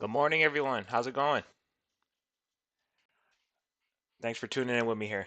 Good morning, everyone. How's it going? Thanks for tuning in with me here.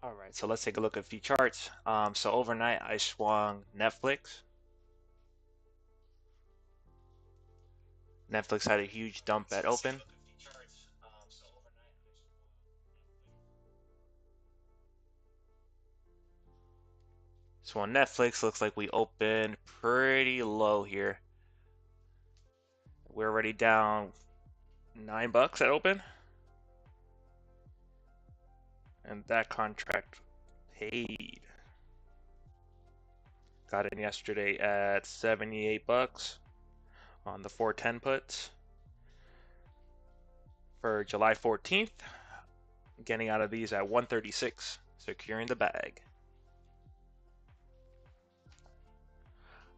All right, so let's take a look at a few charts. So overnight I swung Netflix. Netflix had a huge dump at open. So on Netflix, looks like we opened pretty low here. We're already down $9 at open, and that contract paid. Got in yesterday at $78 on the 410 puts for July 14th. Getting out of these at 136, securing the bag.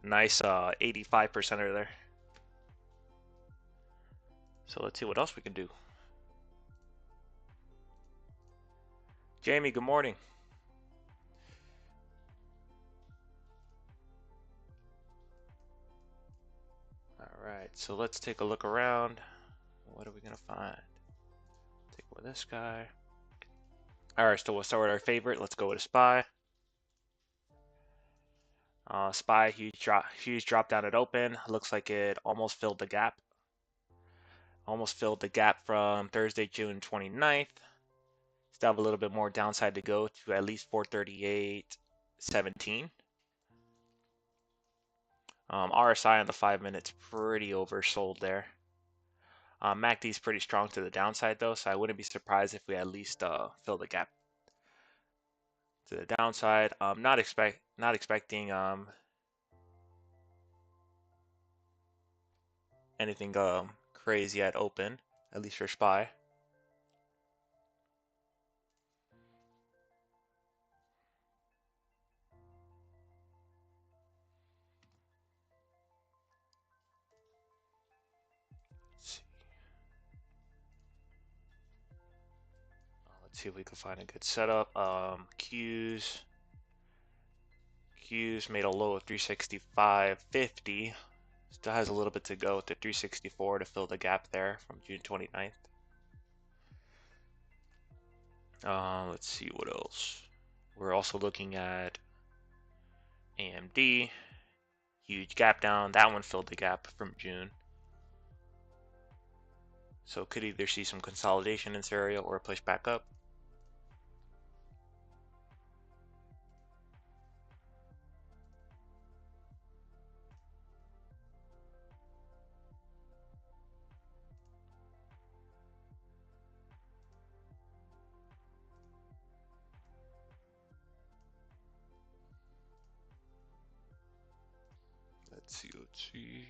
Nice 85% there. So let's see what else we can do. Jamie, good morning. All right, so let's take a look around. What are we gonna find? Take with this guy. All right, so we'll start with our favorite. Let's go with a SPY. SPY, huge drop down at open. Looks like it almost filled the gap. Almost filled the gap from Thursday, June 29th. Still have a little bit more downside to go to at least 438.17. RSI on the 5 minutes pretty oversold there. MACD is pretty strong to the downside though, so I wouldn't be surprised if we at least fill the gap to the downside. Not expecting anything crazy at open, at least for SPY. Let's see if we can find a good setup. Q's made a low of 365.50. Still has a little bit to go to 364 to fill the gap there from June 29th. Let's see what else. We're also looking at AMD. Huge gap down. That one filled the gap from June. So could either see some consolidation in this area or push back up. Let's see.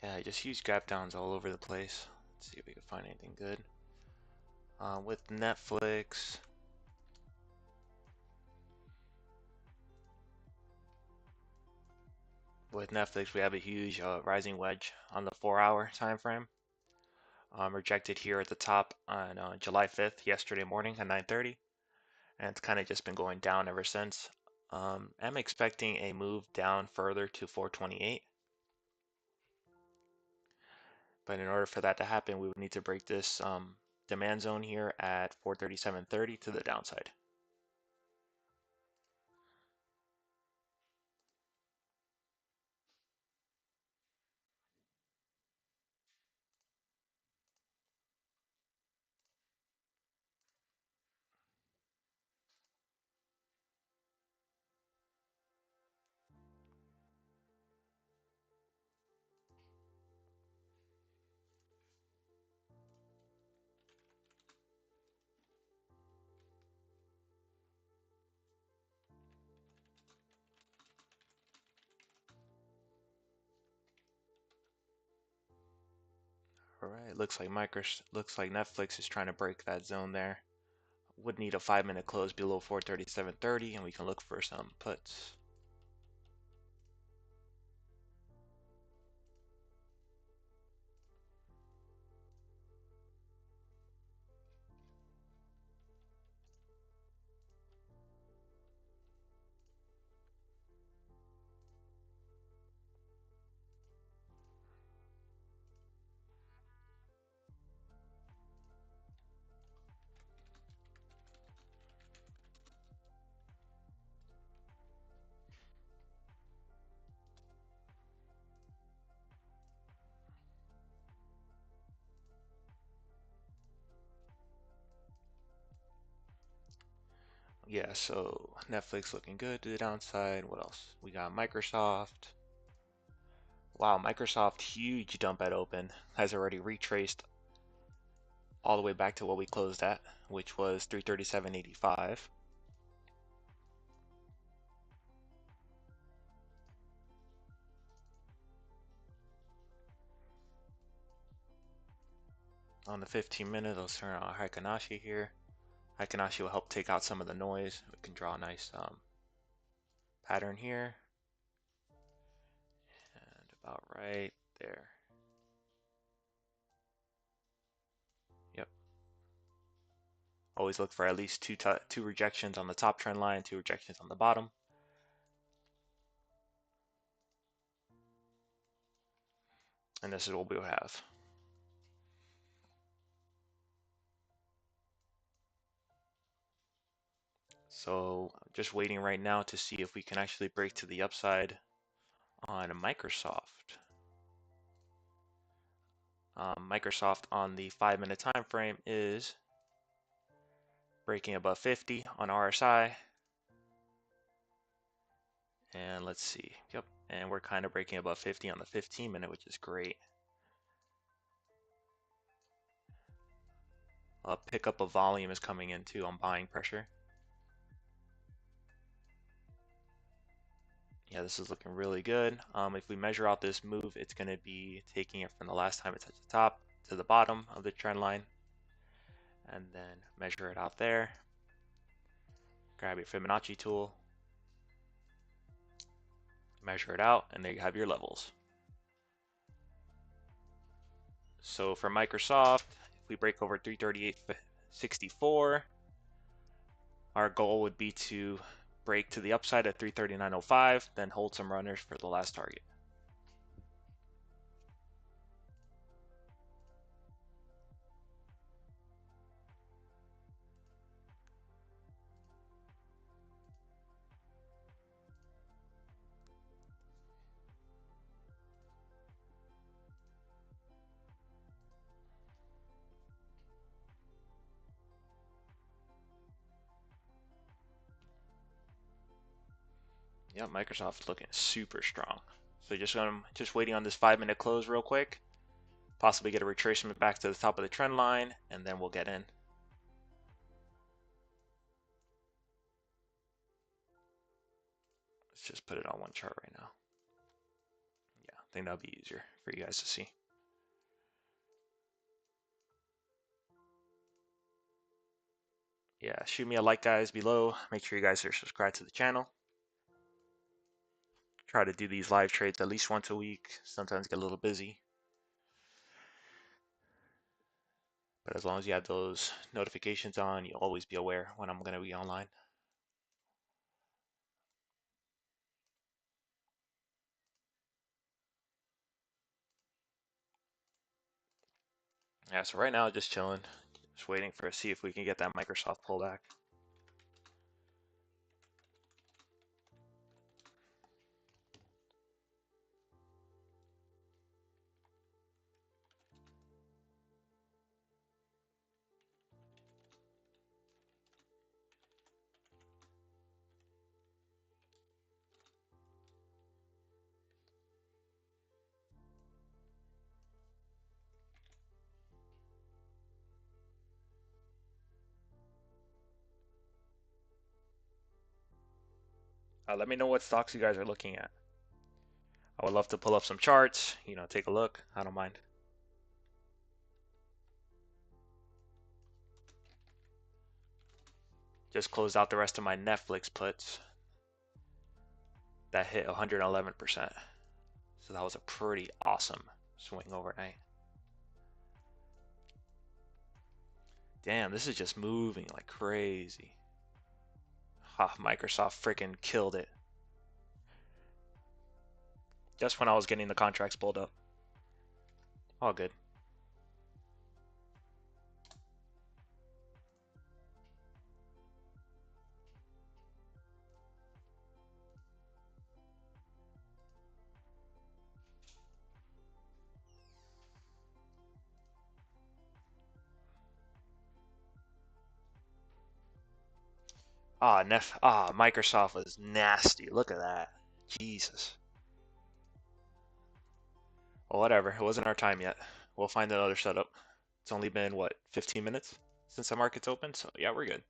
Yeah, just huge gap downs all over the place. Let's see if we can find anything good. With Netflix, we have a huge rising wedge on the 4-hour time frame. Rejected here at the top on July 5th, yesterday morning at 9:30, and it's kind of just been going down ever since. I'm expecting a move down further to 428, but in order for that to happen, we would need to break this demand zone here at 437.30 to the downside. All right, looks like Netflix is trying to break that zone there. Would need a 5-minute close below 437.30, and we can look for some puts. Yeah, so Netflix looking good to the downside. What else? We got Microsoft. Wow, Microsoft, huge dump at open. Has already retraced all the way back to what we closed at, which was 337.85. On the 15-minute, let's turn on Heikin-Ashi here. Heikin-Ashi will help take out some of the noise. We can draw a nice pattern here. And about right there. Yep. Always look for at least two rejections on the top trend line, two rejections on the bottom. And this is what we'll have. So just waiting right now to see if we can actually break to the upside on Microsoft. Microsoft on the 5-minute time frame is breaking above 50 on RSI. And let's see. Yep. And we're kind of breaking above 50 on the 15-minute, which is great. A pickup of volume is coming in too on buying pressure. Yeah, this is looking really good. If we measure out this move, it's going to be taking it from the last time it touched the top to the bottom of the trend line. And then measure it out there. Grab your Fibonacci tool. Measure it out, and there you have your levels. So for Microsoft, if we break over 338.64, our goal would be to break to the upside at 339.05, then hold some runners for the last target. Yeah, Microsoft's looking super strong. So just waiting on this 5-minute close real quick. Possibly get a retracement back to the top of the trend line, and then we'll get in. Let's just put it on one chart right now. Yeah, I think that'll be easier for you guys to see. Yeah, shoot me a like, guys, below. Make sure you guys are subscribed to the channel. Try to do these live trades at least once a week. Sometimes get a little busy. But as long as you have those notifications on, you'll always be aware when I'm going to be online. Yeah, so right now just chilling, just waiting for see if we can get that Microsoft pullback. Let me know what stocks you guys are looking at. I would love to pull up some charts, take a look. I don't mind. Just closed out the rest of my Netflix puts. That hit 111%. So that was a pretty awesome swing overnight. Damn, this is just moving like crazy. Microsoft freaking killed it. Just when I was getting the contracts pulled up. All good. Microsoft was nasty. Look at that. Jesus. Well, whatever. It wasn't our time yet. We'll find another setup. It's only been, what, 15 minutes since the market's open? So, yeah, we're good.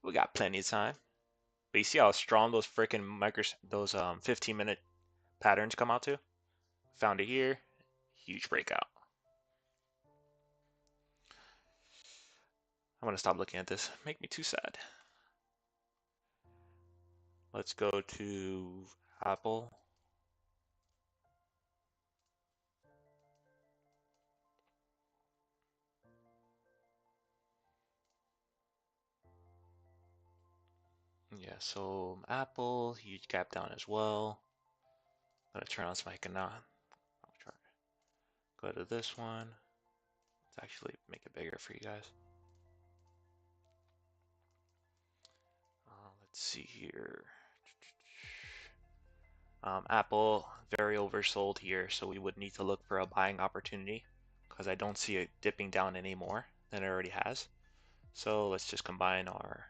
We got plenty of time. But you see how strong those freaking those 15-minute patterns come out to? Found it here. Huge breakout. I'm gonna stop looking at this. Make me too sad. Let's go to Apple. Yeah, so Apple, huge gap down as well. I'm gonna turn on some economic chart. Go to this one. Let's actually make it bigger for you guys. Let's see here. Apple, very oversold here, so we would need to look for a buying opportunity because I don't see it dipping down any more than it already has. So let's just combine our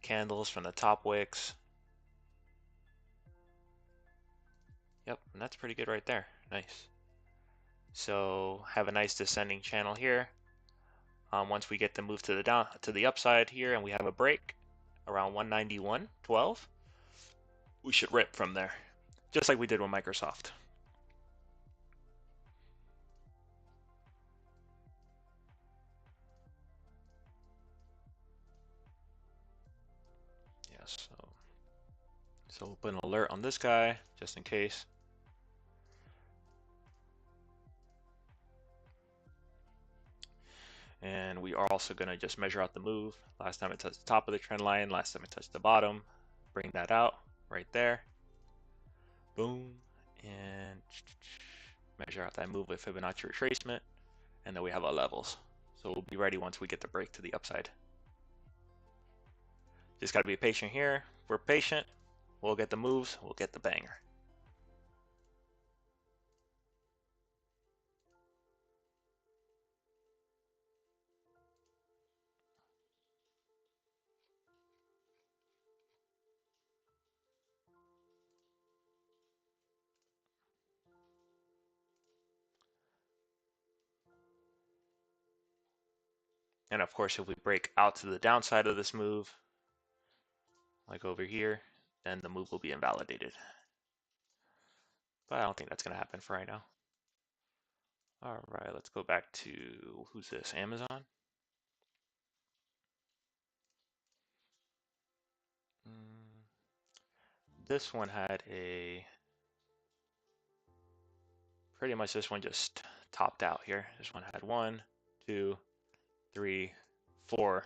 candles from the top wicks. Yep, and that's pretty good right there. Nice. So have a nice descending channel here. Once we get the move to the upside here, and we have a break around 191.12, we should rip from there, just like we did with Microsoft. Yes. So we'll put an alert on this guy just in case. And we are also going to just measure out the move. Last time it touched the top of the trend line, last time it touched the bottom. Bring that out right there. Boom. And measure out that move with Fibonacci retracement. And then we have our levels. So we'll be ready once we get the break to the upside. Just got to be patient here. If we're patient, we'll get the moves, we'll get the banger. And of course, if we break out to the downside of this move, like over here, then the move will be invalidated. But I don't think that's going to happen for right now. All right, let's go back to, who's this, Amazon? This one had pretty much this one just topped out here. This one had 1, 2, 3, 4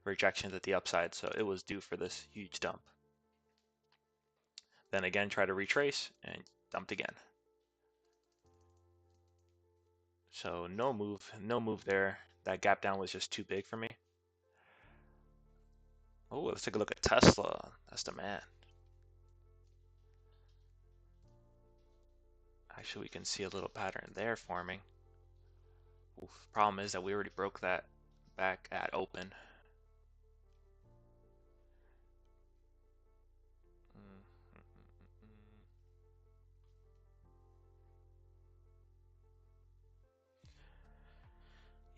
rejections at the upside, so it was due for this huge dump. Then again, try to retrace and dumped again. So no move there. That gap down was just too big for me. Oh, let's take a look at Tesla. That's the man. Actually, we can see a little pattern there forming. Oof, problem is that we already broke that back at open.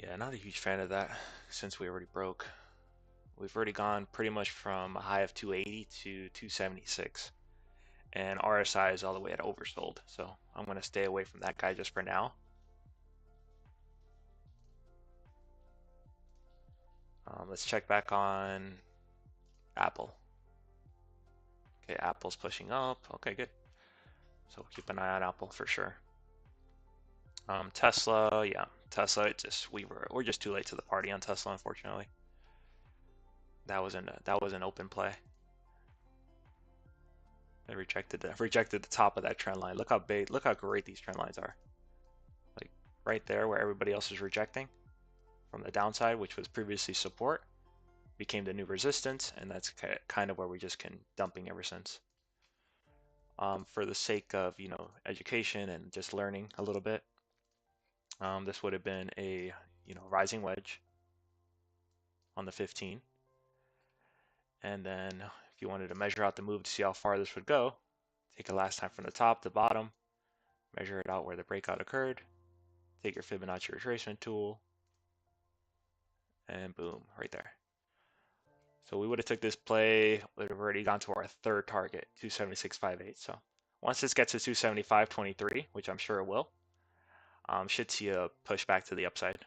Yeah, not a huge fan of that since we already broke. We've already gone pretty much from a high of 280 to 276. And RSI is all the way at oversold. So I'm going to stay away from that guy just for now. Let's check back on Apple. Okay, Apple's pushing up. Okay, good. So keep an eye on Apple for sure. Tesla, yeah, Tesla. It just we're just too late to the party on Tesla, unfortunately. That was an open play. They rejected the top of that trend line. Look how big, look how great these trend lines are. Like right there where everybody else is rejecting from the downside, which was previously support, became the new resistance, and that's kind of where we just been dumping ever since. For the sake of education and just learning a little bit, this would have been a rising wedge on the 15, and then if you wanted to measure out the move to see how far this would go, take a last time from the top to bottom, measure it out where the breakout occurred, take your Fibonacci retracement tool, and boom, right there. So we would have took this play, would have already gone to our third target, 276.58. So once this gets to 275.23, which I'm sure it will, should see a push back to the upside.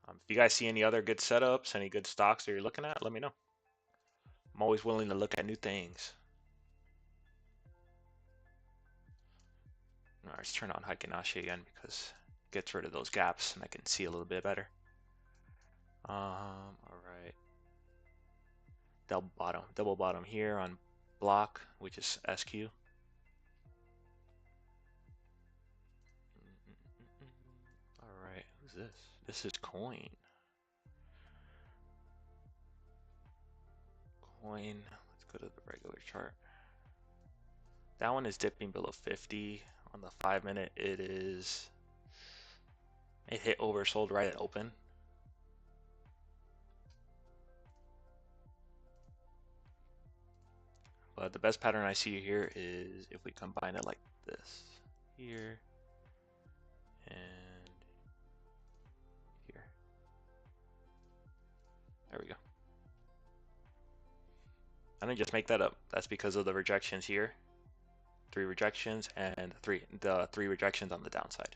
If you guys see any other good setups, any good stocks that you're looking at, let me know. I'm always willing to look at new things. All right, let's turn on Heikin Ashi again because it gets rid of those gaps and I can see a little bit better. All right. Double bottom here on block, which is SQ. All right, who's this? This is Coin. Let's go to the regular chart. That one is dipping below 50 on the 5-minute. It hit oversold right at open. But the best pattern I see here is if we combine it like this here and here. There we go. I didn't just make that up. That's because of the rejections here. 3 rejections and the three rejections on the downside.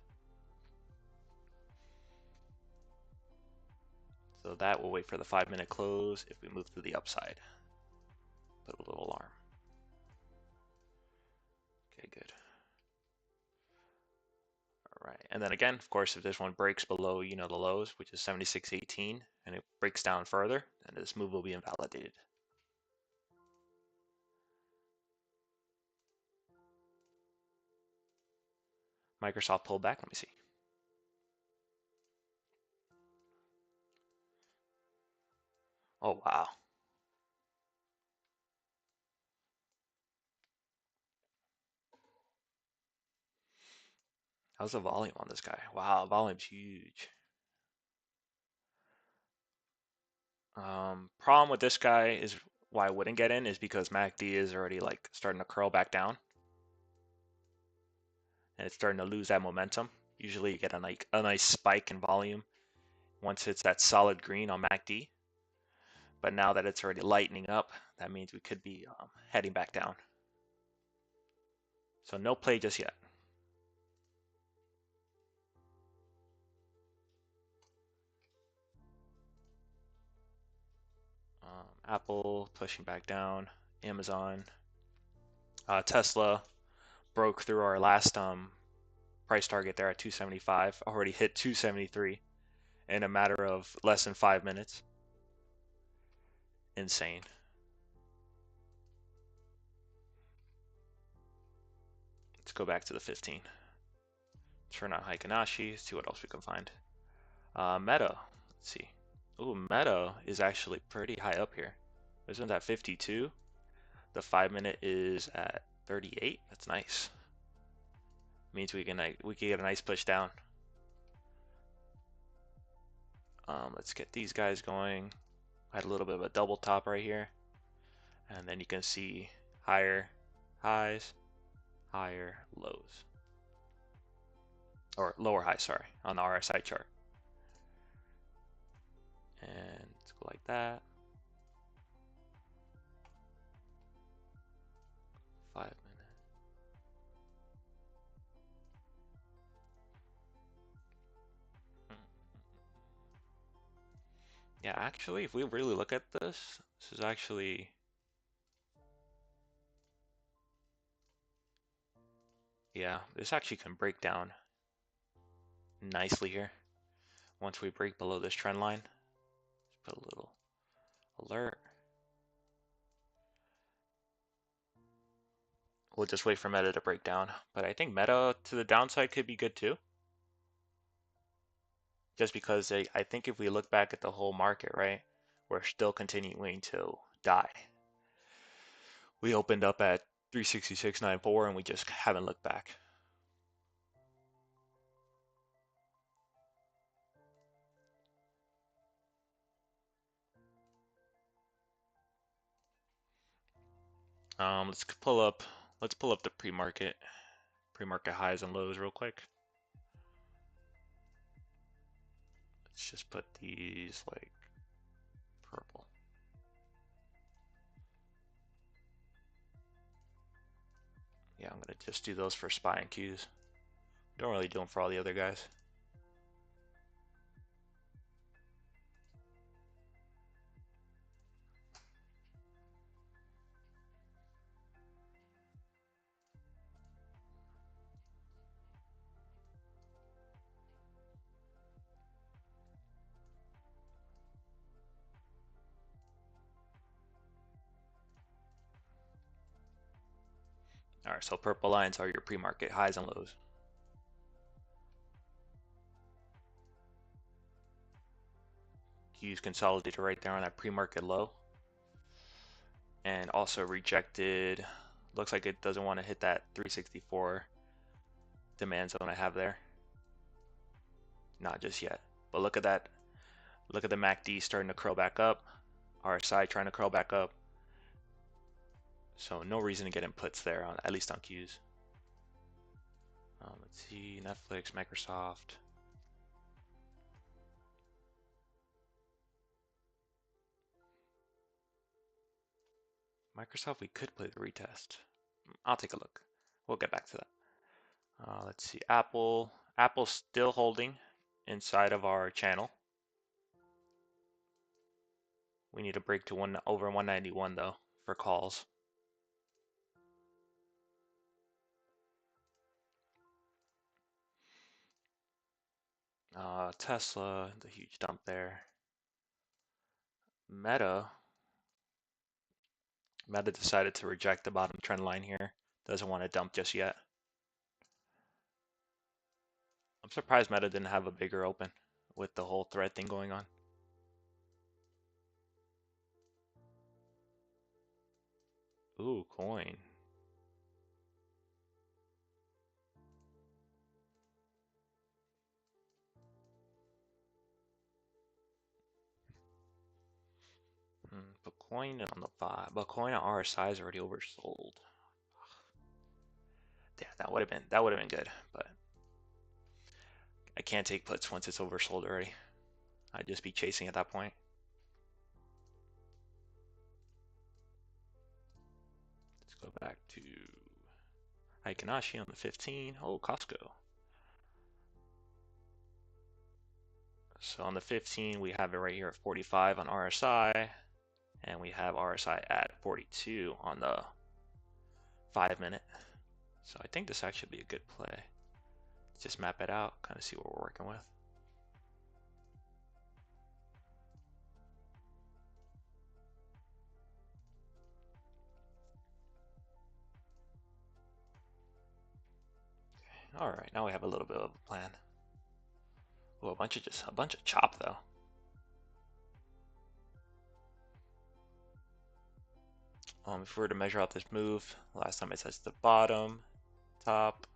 So that will wait for the 5-minute close if we move to the upside. Put a little alarm. Okay, good. All right, and then again, of course, if this one breaks below, the lows, which is 76.18, and it breaks down further, then this move will be invalidated. Microsoft pulled back. Let me see. Oh, wow. How's the volume on this guy? Wow, volume's huge. Problem with this guy is why I wouldn't get in is because MACD is already like starting to curl back down. And it's starting to lose that momentum. Usually you get a nice spike in volume once it's that solid green on MACD. But now that it's already lightening up, that means we could be heading back down. So no play just yet. Apple pushing back down, Amazon, Tesla broke through our last price target there at 275, already hit 273 in a matter of less than 5 minutes. insane. Let's go back to the 15. Turn on Heikin-Ashi, see what else we can find. Meta, let's see. Ooh, Meta is actually pretty high up here. This one's at 52. The 5-minute is at 38. That's nice. Means we can get a nice push down. Let's get these guys going. I had a little bit of a double top right here, and then you can see higher highs, higher lows, or lower highs, sorry, on the RSI chart. And let's go like that. 5-minute. Yeah, actually, if we really look at this, this is actually, yeah, this actually can break down nicely here. Once we break below this trend line, just put a little alert. We'll just wait for Meta to break down. But I think Meta to the downside could be good too. Just because I think if we look back at the whole market, right, we're still continuing to die. We opened up at 366.94 and we just haven't looked back. Let's pull up the pre-market highs and lows real quick. Let's just put these like purple. Yeah, I'm gonna just do those for SPY and Qs. Don't really do them for all the other guys. All right, so purple lines are your pre-market highs and lows. Qs consolidated right there on that pre-market low. And also rejected. Looks like it doesn't want to hit that 364 demand zone I have there. Not just yet. But look at that. Look at the MACD starting to curl back up. RSI trying to curl back up. So no reason to get inputs there, at least on Qs. Let's see, Netflix, Microsoft. Microsoft, we could play the retest. I'll take a look. We'll get back to that. Let's see, Apple. Apple's still holding inside of our channel. We need to break to over 191 though for calls. Tesla, the huge dump there. Meta decided to reject the bottom trend line here. Doesn't want to dump just yet. I'm surprised Meta didn't have a bigger open with the whole thread thing going on. Ooh, coin. But coin on the 5. But coin on RSI is already oversold. Yeah, that would have been good, but I can't take puts once it's oversold already. I'd just be chasing at that point. Let's go back to Heikin-Ashi on the 15. Oh, Costco. So on the 15, we have it right here at 45 on RSI, and we have RSI at 42 on the 5-minute. So I think this actually be a good play. Let's just map it out, kind of see what we're working with. All right, now we have a little bit of a plan. Oh, a bunch of chop though. If we were to measure out this move, last time it says the bottom, top,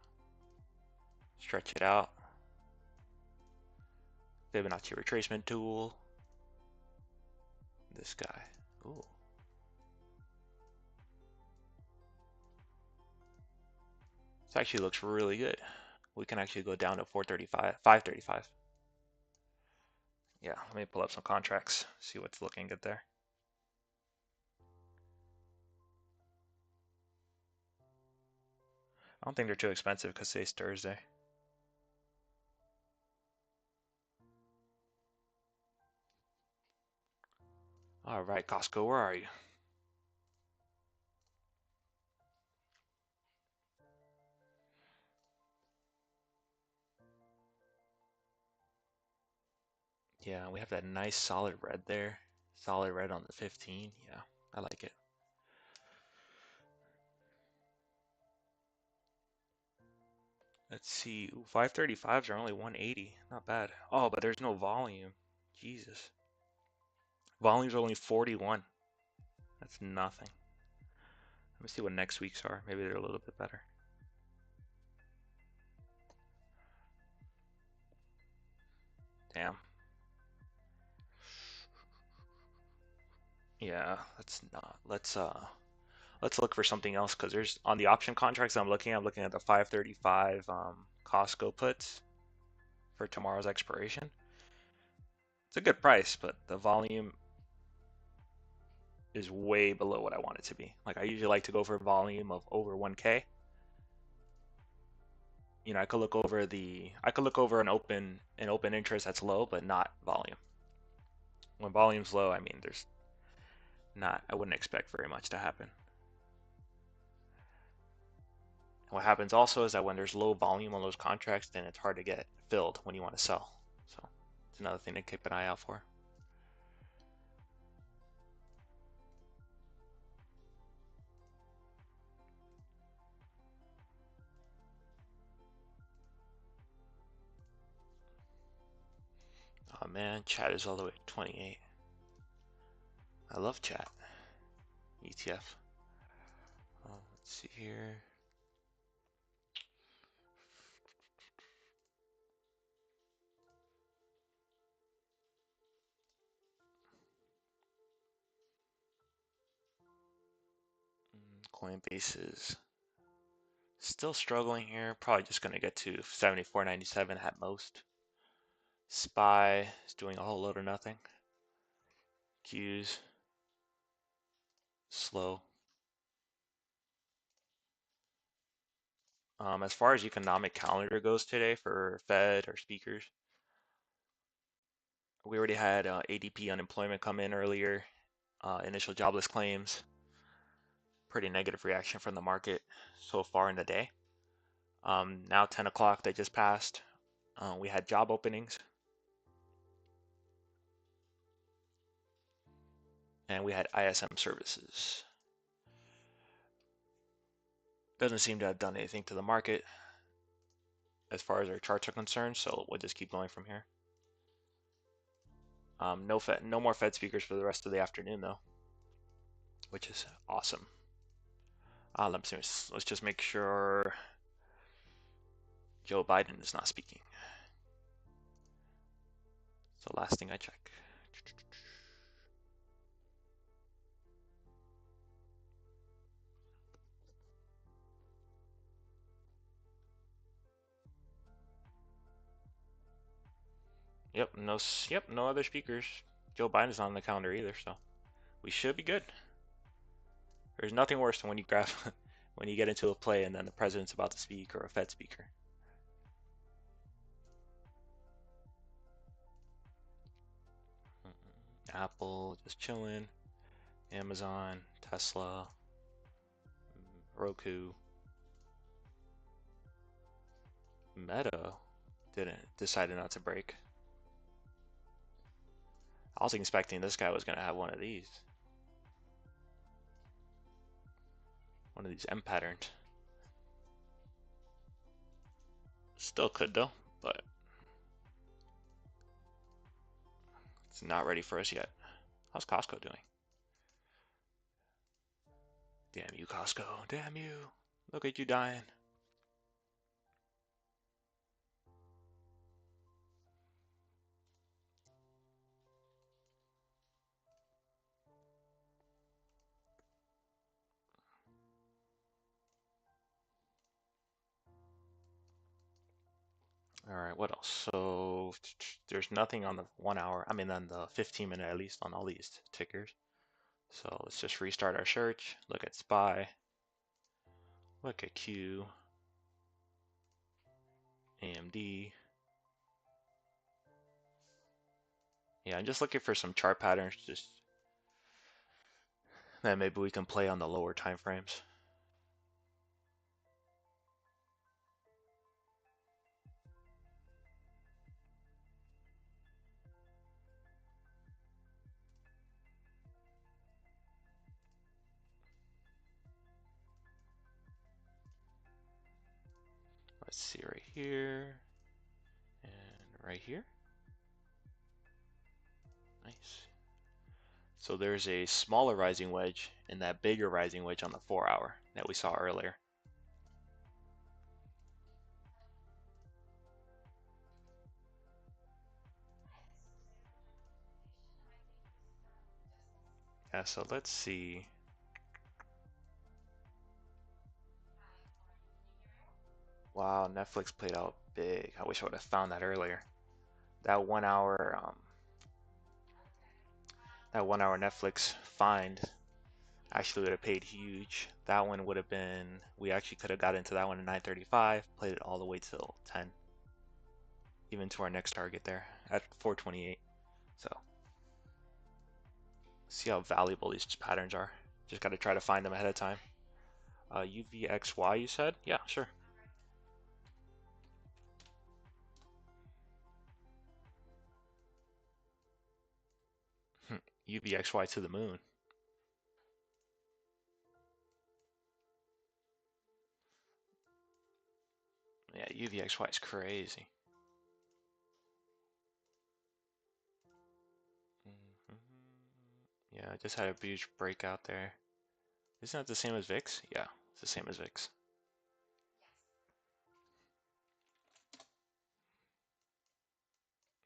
stretch it out. Fibonacci retracement tool. This guy. Ooh. This actually looks really good. We can actually go down to 435, 535. Yeah, let me pull up some contracts, see what's looking good there. I don't think they're too expensive because today's Thursday. All right, Costco, where are you? Yeah, we have that nice solid red there. Solid red on the 15. Yeah, I like it. Let's see. Ooh, 535s are only 180. Not bad. Oh, but there's no volume. Jesus. Volume's only 41. That's nothing. Let me see what next week's are. Maybe they're a little bit better. Damn. Yeah, let's not. Let's look for something else because there's on the option contracts I'm looking at the 535 Costco puts for tomorrow's expiration. It's a good price, but the volume is way below what I want it to be. Like I usually like to go for a volume of over 1K. You know, I could look over an open interest that's low, but not volume. When volume's low, I mean there's not I wouldn't expect very much to happen. What happens also is that when there's low volume on those contracts, then it's hard to get filled when you want to sell. So it's another thing to keep an eye out for. Oh man, chat is all the way to 28. I love chat. ETF. Let's see here. Coinbase is still struggling here. Probably just going to get to 74.97 at most. SPY is doing a whole load of nothing. Q's slow. As far as economic calendar goes today for Fed or speakers, we already had ADP unemployment come in earlier, initial jobless claims. Pretty negative reaction from the market so far in the day. Now 10 o'clock that just passed, we had job openings. And we had ISM services. Doesn't seem to have done anything to the market as far as our charts are concerned, so we'll just keep going from here. No more Fed speakers for the rest of the afternoon though, which is awesome. Let's just make sure Joe Biden is not speaking. It's the last thing I check. Yep, no other speakers. Joe Biden's not on the calendar either, so we should be good. There's nothing worse than when you grab when you get into a play and then the president's about to speak or a Fed speaker. Apple just chilling. Amazon, Tesla, Roku, Meta decided not to break. I was expecting this guy was gonna have one of these M patterns. Still could though, but it's not ready for us yet. How's Costco doing? Damn you, Costco. Damn you. Look at you dying. All right, what else? So there's nothing on the 1 hour. I mean, on the 15 minute at least on all these tickers. So let's just restart our search. Look at SPY. Look at Q. AMD. Yeah, I'm just looking for some chart patterns just that maybe we can play on the lower time frames. Let's see right here and right here. Nice. So there's a smaller rising wedge and that bigger rising wedge on the 4 hour that we saw earlier. Yeah, so let's see. Wow, Netflix played out big. I wish I would have found that earlier. That 1 hour, that 1 hour Netflix find actually would have paid huge. That one would have been, we actually could have got into that one at 9:35, played it all the way till 10, even to our next target there at 428. So see how valuable these patterns are. Just got to try to find them ahead of time. UVXY, you said? Yeah, sure. UVXY to the moon. Yeah, UVXY is crazy. Yeah, I just had a huge breakout there. Isn't that the same as VIX? Yeah, it's the same as VIX.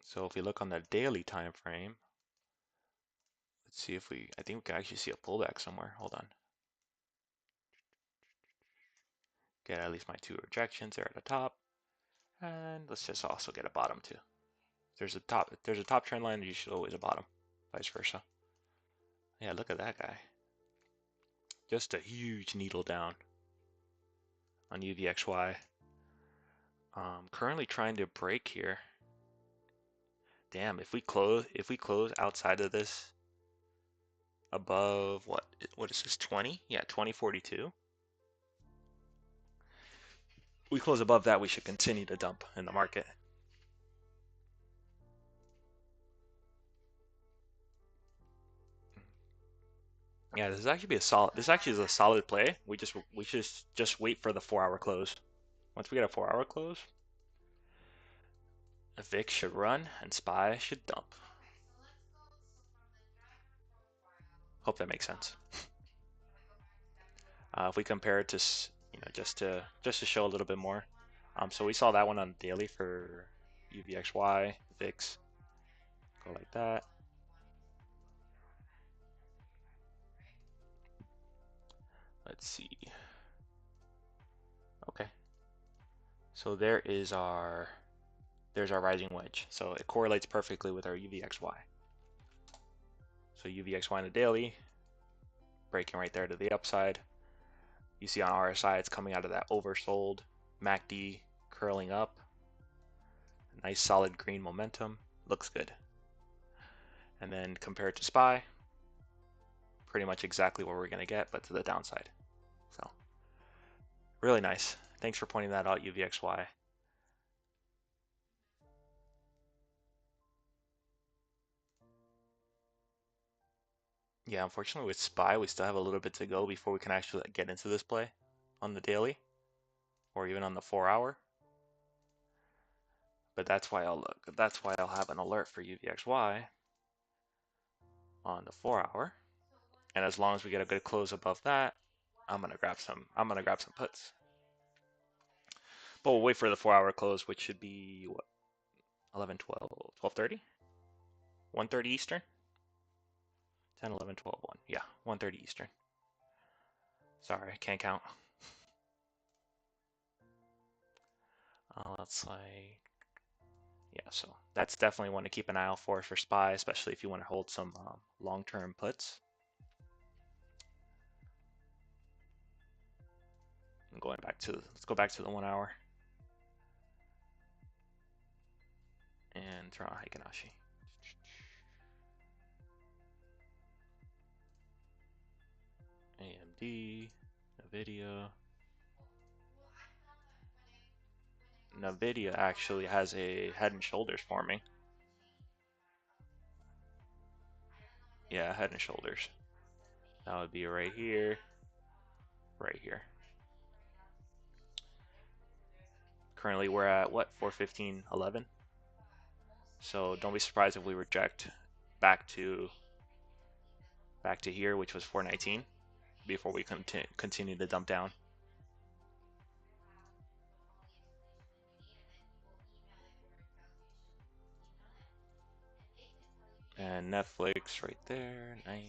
So if we look on the daily time frame, let's see if I think we can actually see a pullback somewhere. Hold on. Get at least my two rejections there at the top. And let's just also get a bottom too. If there's a top trend line, you should always a bottom, vice versa. Yeah, look at that guy. Just a huge needle down on UVXY. Currently trying to break here. Damn, if we close outside of this above what is this 20? Yeah, 2042. We close above that, we should continue to dump in the market. Yeah, this actually is a solid play. We should just wait for the 4 hour close. Once we get a 4 hour close, a VIX should run and SPY should dump. Hope that makes sense. If we compare it to, just to show a little bit more. So we saw that one on daily for UVXY, VIX, go like that. Let's see. Okay. So there's our rising wedge. So it correlates perfectly with our UVXY. So UVXY on the daily, breaking right there to the upside. You see on RSI, it's coming out of that oversold MACD curling up. Nice solid green momentum. Looks good. And then compared to SPY, pretty much exactly what we're going to get, but to the downside. So really nice. Thanks for pointing that out, UVXY. Yeah, unfortunately with SPY, we still have a little bit to go before we can actually get into this play on the daily or even on the 4 hour. But that's why I'll look. That's why I'll have an alert for UVXY on the 4-hour. And as long as we get a good close above that, I'm gonna grab some puts. But we'll wait for the 4-hour close, which should be what, 11, 12, 12:30? 1:30 Eastern? 10, 11, 12, 1. Yeah, 1:30 Eastern. Sorry, I can't count. Let's like, yeah, so that's definitely one to keep an eye out for SPY, especially if you want to hold some long-term puts. And going back to, let's go back to the 1-hour. And turn on Heikinashi. AMD, NVIDIA. NVIDIA actually has a Head and Shoulders forming. Yeah, Head and Shoulders. That would be right here, right here. Currently we're at what, 415.11? So don't be surprised if we reject back to here, which was 419, before we continue to dump down. And Netflix right there, nice.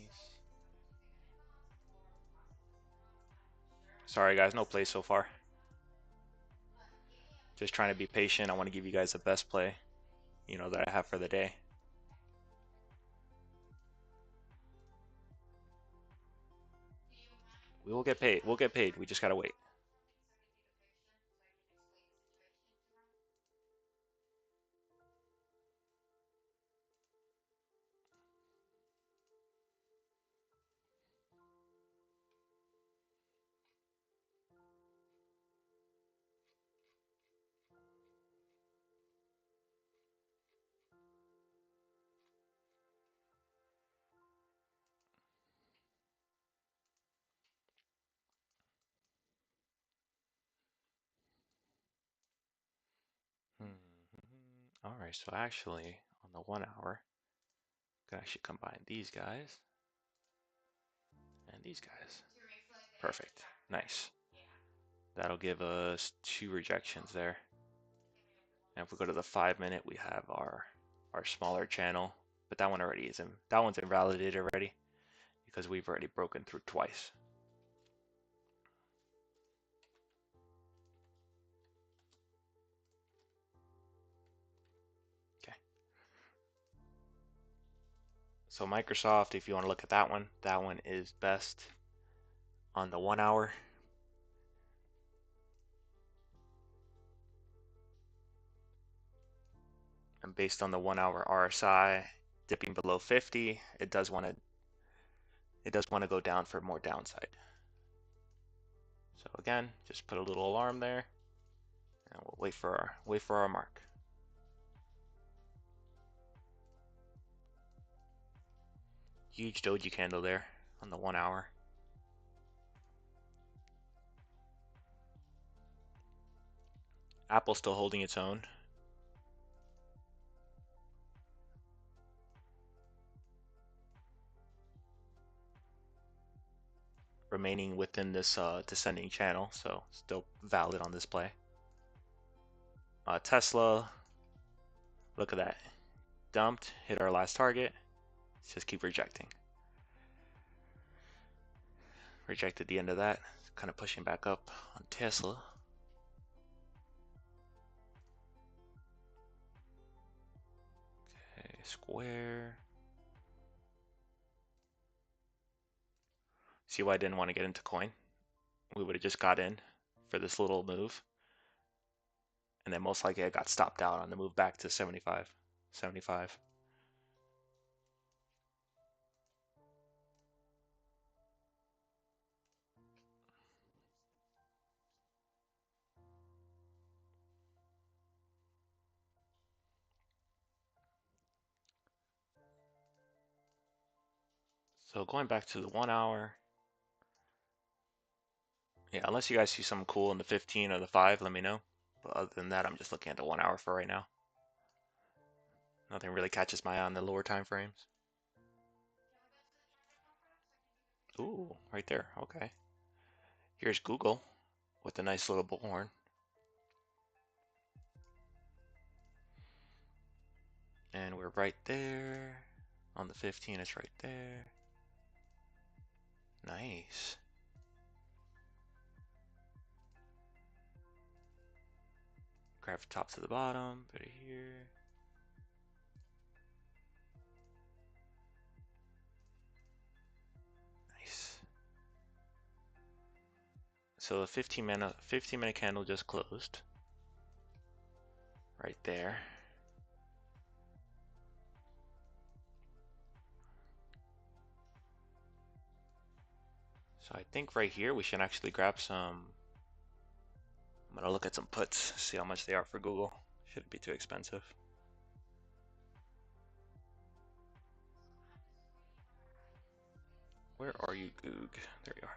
Sorry guys, no play so far. Just trying to be patient. I want to give you guys the best play, you know, that I have for the day. We will get paid. We'll get paid. We just gotta wait. All right, so actually on the 1-hour, I can actually combine these guys and these guys. Perfect. Nice. That'll give us 2 rejections there. And if we go to the 5-minute, we have our smaller channel, but that one already is that one's invalidated already because we've already broken through twice. Okay. So Microsoft, if you want to look at that one is best on the 1-hour. And based on the 1-hour RSI dipping below 50, it does want to go down for more downside. So again, just put a little alarm there, and we'll wait for our mark. Huge doji candle there on the 1-hour. Apple still holding its own. Remaining within this descending channel, so still valid on this play. Tesla, look at that. Dumped, hit our last target. Let's just keep rejecting. Rejected the end of that. Kind of pushing back up on Tesla. Okay, Square. See why I didn't want to get into coin? We would have just got in for this little move. And then most likely I got stopped out on the move back to 75. So going back to the 1-hour. Yeah, unless you guys see something cool in the 15 or the 5, let me know. But other than that, I'm just looking at the 1-hour for right now. Nothing really catches my eye on the lower time frames. Ooh, right there. Okay. Here's Google with a nice little bullhorn. And we're right there. On the 15, it's right there. Nice. Graph top to the bottom, put it here. Nice. So the 15-minute candle just closed. Right there. So I think right here we should actually grab some. I'm gonna look at some puts, see how much they are for Google. Shouldn't be too expensive. Where are you, Goog? There you are.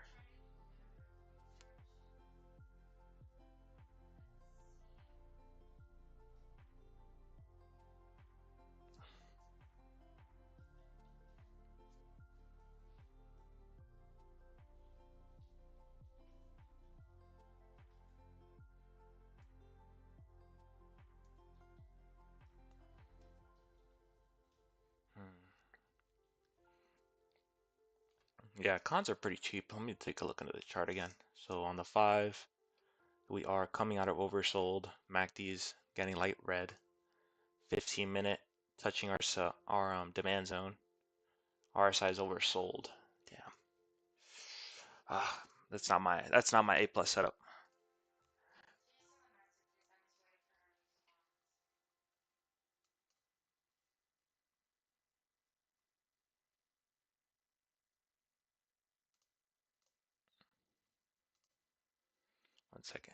Yeah, cons are pretty cheap. Let me take a look into the chart again. So on the 5, we are coming out of oversold. MACD's getting light red. 15-minute touching our demand zone. RSI is oversold. Damn. That's not my A plus setup. One second.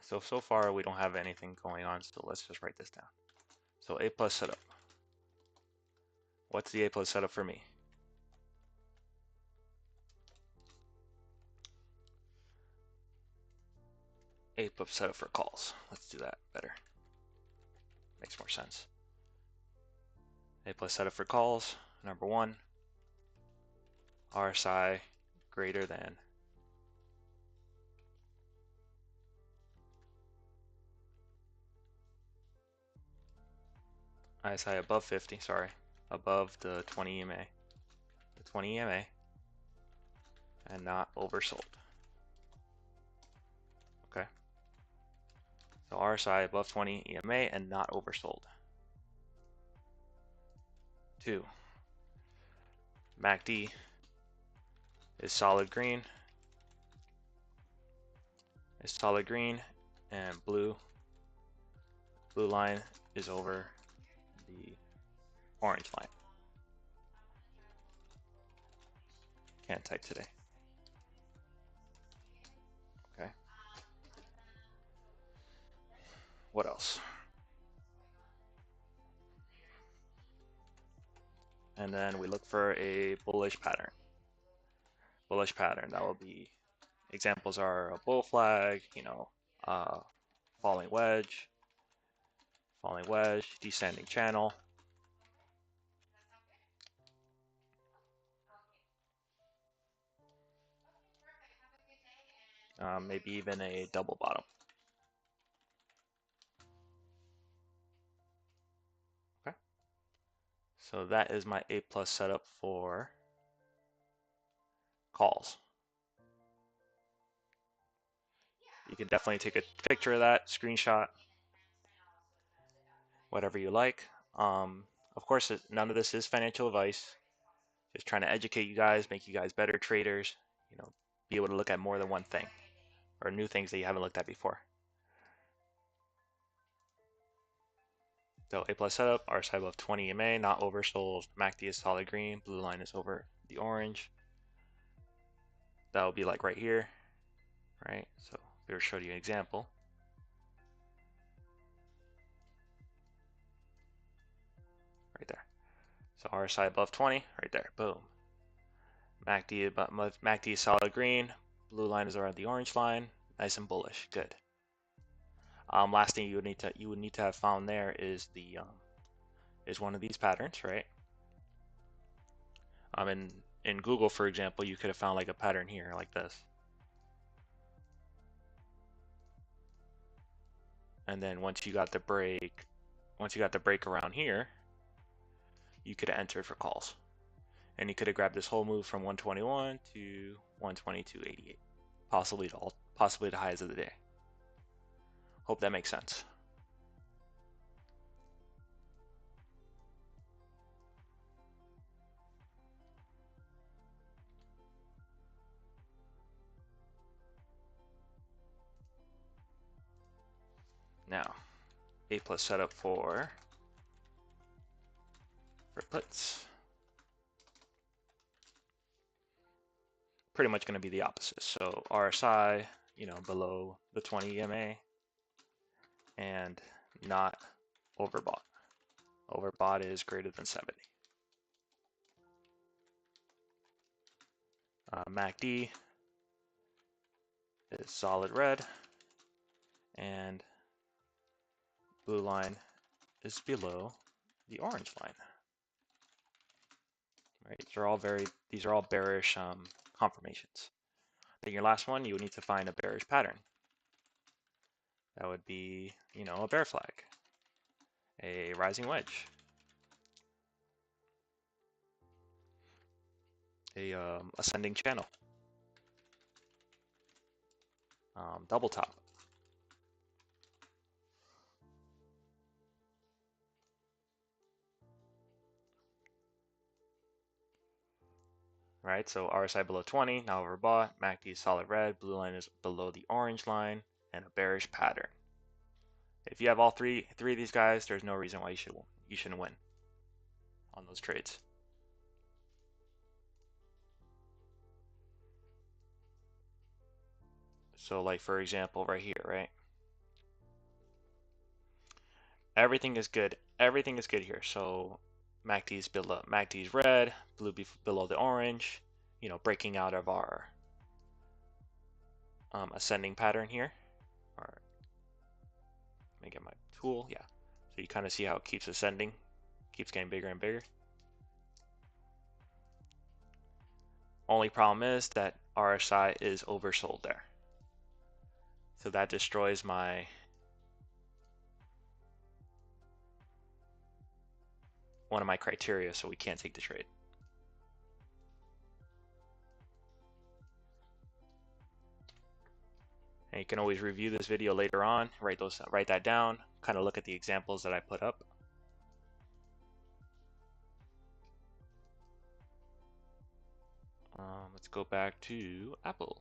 So so far we don't have anything going on, so let's just write this down. So A plus setup. What's the A plus setup for me? A plus setup for calls. Let's do that better. Makes more sense. A plus setup for calls. Number 1, RSI greater than ISI above 50, sorry, above the 20 EMA. The 20 EMA and not oversold. Okay. So RSI above 20 EMA and not oversold. 2, MACD is solid green. And blue line is over the orange line. Can't type today. Okay. What else? And then we look for a bullish pattern. That will be, examples are a bull flag, falling wedge, descending channel. Maybe even a double bottom. Okay. So that is my A plus setup for calls. You can definitely take a picture of that, screenshot, whatever you like. Of course, none of this is financial advice. Just trying to educate you guys, make you guys better traders, be able to look at more than one thing or new things that you haven't looked at before. So A plus setup, RSI above 20 EMA, not oversold. MACD is solid green, blue line is over the orange. That will be like right here, right? So We showed you an example. Right there. So RSI above 20, right there, boom. MACD is solid green, blue line is around the orange line, nice and bullish, good. Last thing you would need to have found there is the is one of these patterns, right? In Google, for example, you could have found like a pattern here like this. And then once you got the break around here, you could have entered for calls. And you could have grabbed this whole move from 121 to 122.88, possibly the highs of the day. Hope that makes sense. Now, A+ setup for puts. Pretty much going to be the opposite. So RSI, below the 20 EMA and not overbought. Overbought is greater than 70. MACD is solid red and blue line is below the orange line. Right? These are all bearish confirmations. Then your last one, you would need to find a bearish pattern. That would be, a bear flag, a rising wedge, a ascending channel, double top. Right, so RSI below 20, now overbought, MACD is solid red, blue line is below the orange line, and a bearish pattern. If you have all three of these guys, there's no reason why you shouldn't win on those trades. So like for example right here, right? Everything is good. Everything is good here. So MACD's red, blue below the orange, breaking out of our ascending pattern here. Or let me get my tool. Yeah. So you kind of see how it keeps ascending, keeps getting bigger and bigger. Only problem is that RSI is oversold there. So that destroys my one of my criteria, so we can't take the trade. And you can always review this video later on, write that down, kind of look at the examples that I put up. Let's go back to Apple.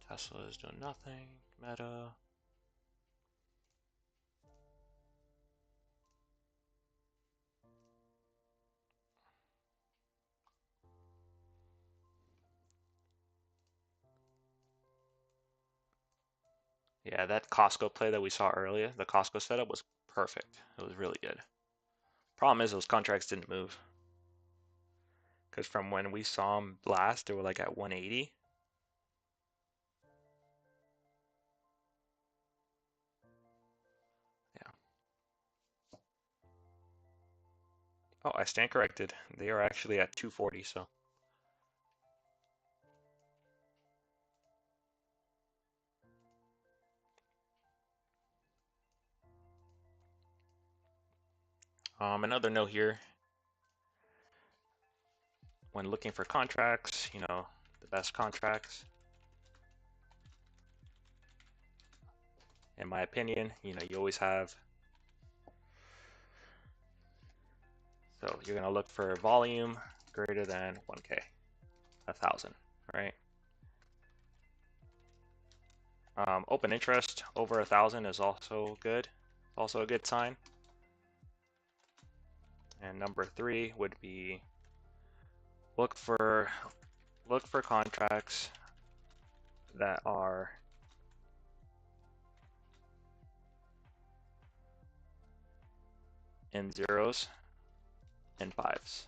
Tesla is doing nothing. Meta. Yeah, that Costco play that we saw earlier, the Costco setup was perfect. It was really good. Problem is those contracts didn't move. Because from when we saw them last, they were like at 180. Yeah. Oh, I stand corrected. They are actually at 240, so. Another note here, when looking for contracts, the best contracts, in my opinion, you always have, so you're going to look for volume greater than 1K, 1,000, right? Open interest over 1,000 is also good, also a good sign. And number 3 would be look for look for contracts that are in zeros and fives.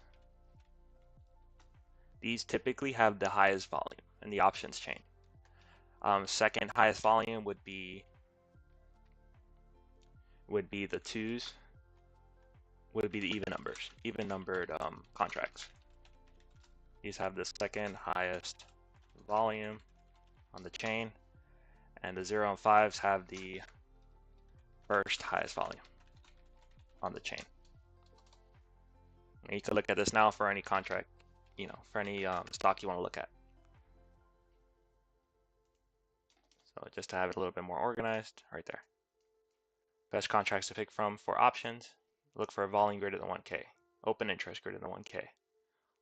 These typically have the highest volume in the options chain. Second highest volume would be the twos, would be the even numbered contracts. These have the second highest volume on the chain, and the 0 and 5s have the first highest volume on the chain. And you can look at this now for any contract, for any stock you want to look at. So just to have it a little bit more organized, right there. Best contracts to pick from for options, look for a volume greater than 1K, open interest greater than 1K.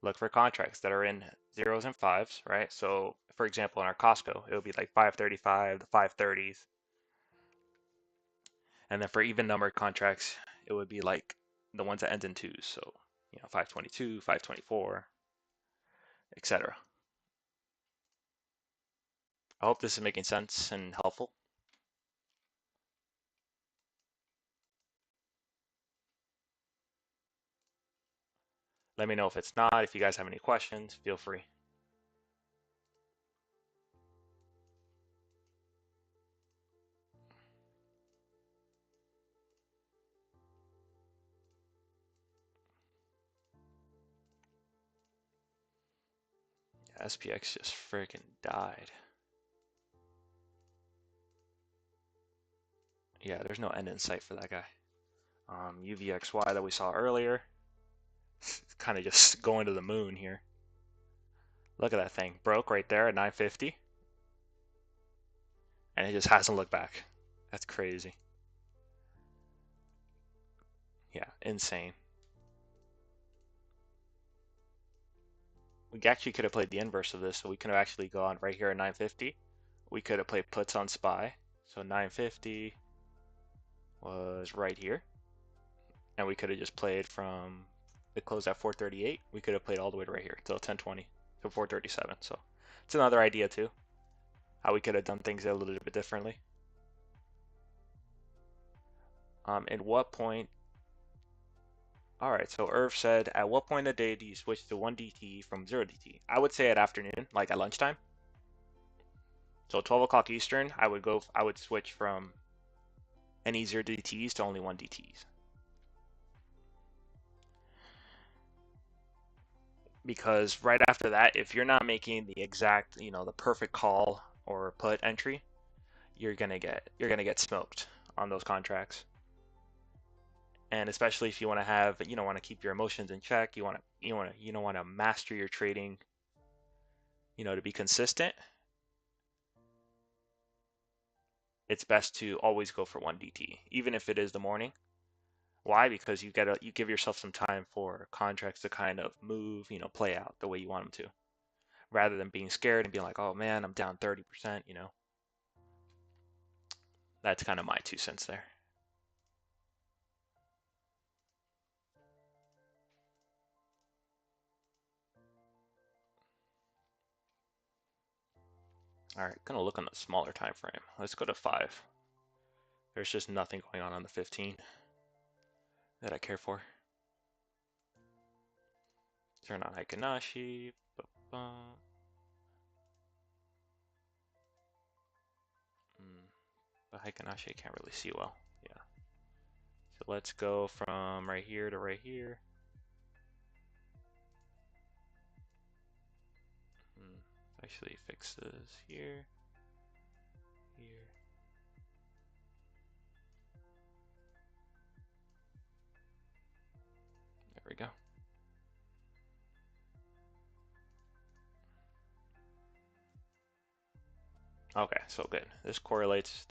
Look for contracts that are in zeros and fives, right? So for example, in our Costco, it would be like 535, the 530s. And then for even numbered contracts, it would be like the ones that end in twos. So, 522, 524, etc. I hope this is making sense and helpful. Let me know if it's not. If you guys have any questions, feel free. SPX just freaking died. Yeah, there's no end in sight for that guy. UVXY that we saw earlier, kind of just going to the moon here. Look at that thing. Broke right there at 950. And it just hasn't looked back. That's crazy. Yeah, insane. We actually could have played the inverse of this, so we could have actually gone right here at 950. We could have played puts on SPY. So 950 was right here. And we could have just played from the close at 438. We could have played all the way to right here till 1020 to 437. So it's another idea too, how we could have done things a little bit differently. At what point? All right, so Irv said, at what point of the day do you switch to 1 DT from 0 DT? I would say at afternoon, like at lunchtime. So 12 o'clock Eastern, I would switch from any 0 DTs to only 1 DTs. Because right after that, if you're not making the exact, the perfect call or put entry, you're gonna get smoked on those contracts. And especially if you want to have, want to keep your emotions in check, you want to master your trading, to be consistent. It's best to always go for 1 DT, even if it is the morning. Why? Because you give yourself some time for contracts to kind of move, play out the way you want them to, rather than being scared and being like, oh man, I'm down 30%, That's kind of my 2 cents there. All right, gonna look on the smaller time frame. Let's go to 5. There's just nothing going on the 15 that I care for. Turn on Heikin Ashi. But Heikin Ashi I can't really see well. Yeah. So let's go from right here to right here. Actually fix this here. Here. There we go. Okay, so good. This correlates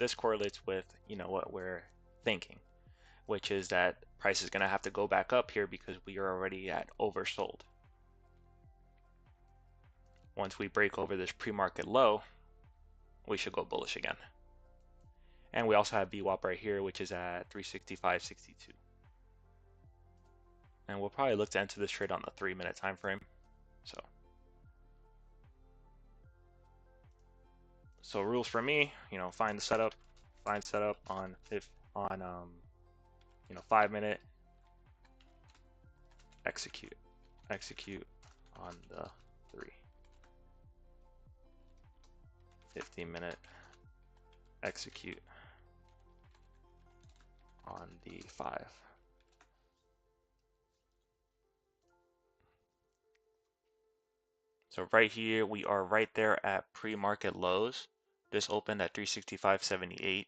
with, what we're thinking, which is that price is going to have to go back up here because we are already at oversold. Once we break over this pre-market low, we should go bullish again. And we also have VWAP right here, which is at 365.62. And we'll probably look to enter this trade on the 3-minute time frame. So So rules for me, find setup on 5 minute, execute on the 3, 15-minute, execute on the 5. So right here, we are right there at pre-market lows. This opened at 365.78.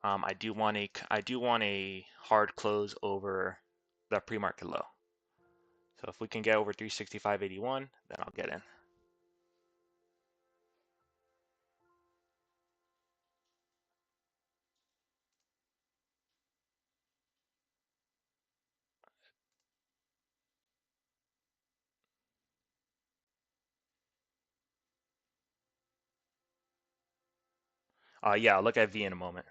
I do want a hard close over the pre-market low. So if we can get over 365.81, then I'll get in. Yeah, I'll look at V in a moment.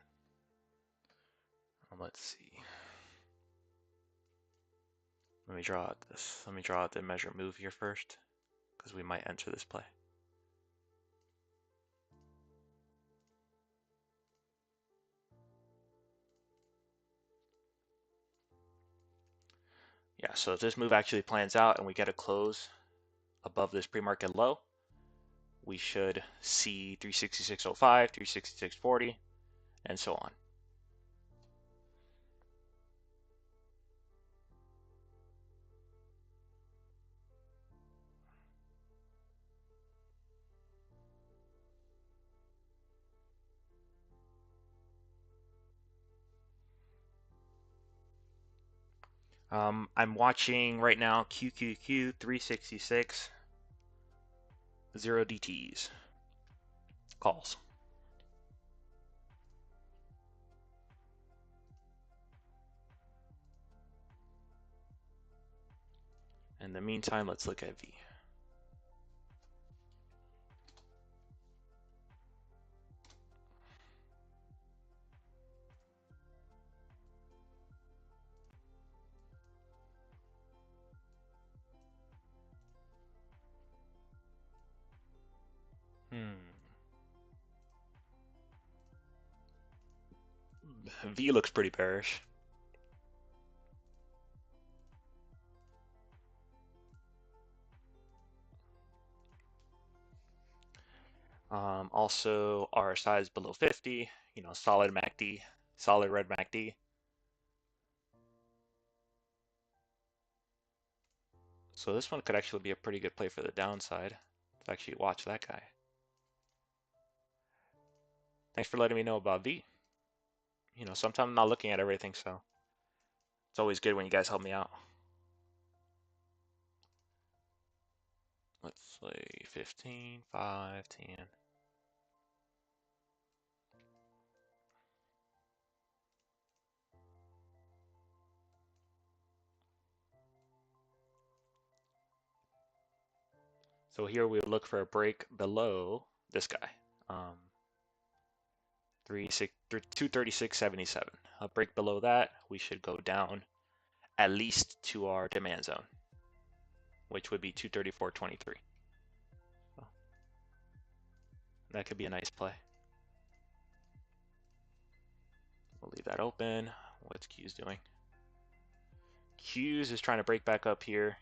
Let's see. Let me draw out this. Let me draw out the measure move here first, because we might enter this play. Yeah, so if this move actually plans out and we get a close above this pre-market low, we should see 366.05, 366.40, and so on. I'm watching right now QQQ 366, 0 DTs, calls. In the meantime, let's look at V. V looks pretty bearish. Also, RSI is below 50, solid MACD, solid red MACD. So this one could actually be a pretty good play for the downside. Let's actually watch that guy. Thanks for letting me know about V. Sometimes I'm not looking at everything, so it's always good when you guys help me out. Let's say 15, 5, 10. So here we look for a break below this guy, 236.77. A break below that, we should go down at least to our demand zone, which would be 234.23. So that could be a nice play. We'll leave that open. What's Q's doing? Q's is trying to break back up here.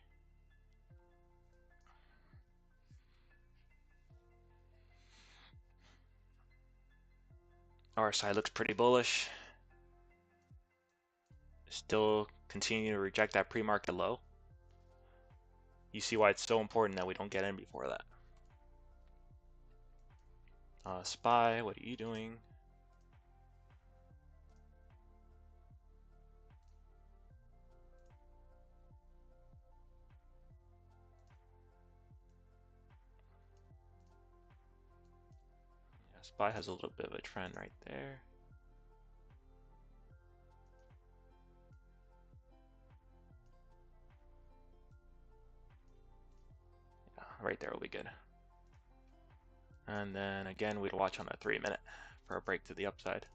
RSI looks pretty bullish. Still continuing to reject that pre-market low. You see why it's so important that we don't get in before that. SPY, what are you doing? Yeah, SPY has a little bit of a trend right there. Yeah, right there will be good. And then again, we'd watch on a 3-minute for a break to the upside.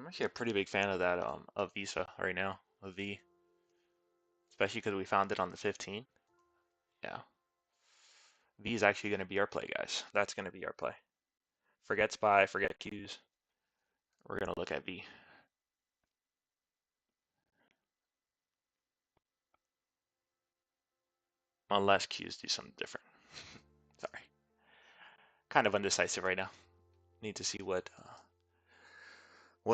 I'm actually a pretty big fan of that of Visa right now, of V, especially because we found it on the 15. Yeah, V is actually going to be our play, guys. That's going to be our play. Forget SPY, forget Qs. We're going to look at V. Unless Qs do something different. Sorry. Kind of undecisive right now. Need to see what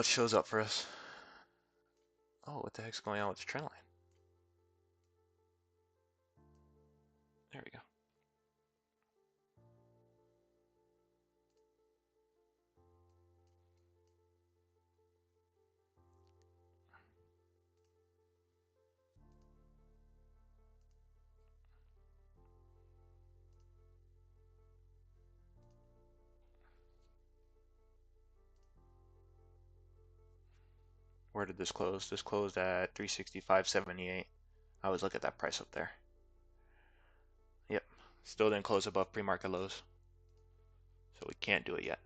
shows up for us. Oh, what the heck's going on with the trend line? There we go. Where did this close? This closed at 365.78. I always look at that price up there. Yep. Still didn't close above pre-market lows. So we can't do it yet.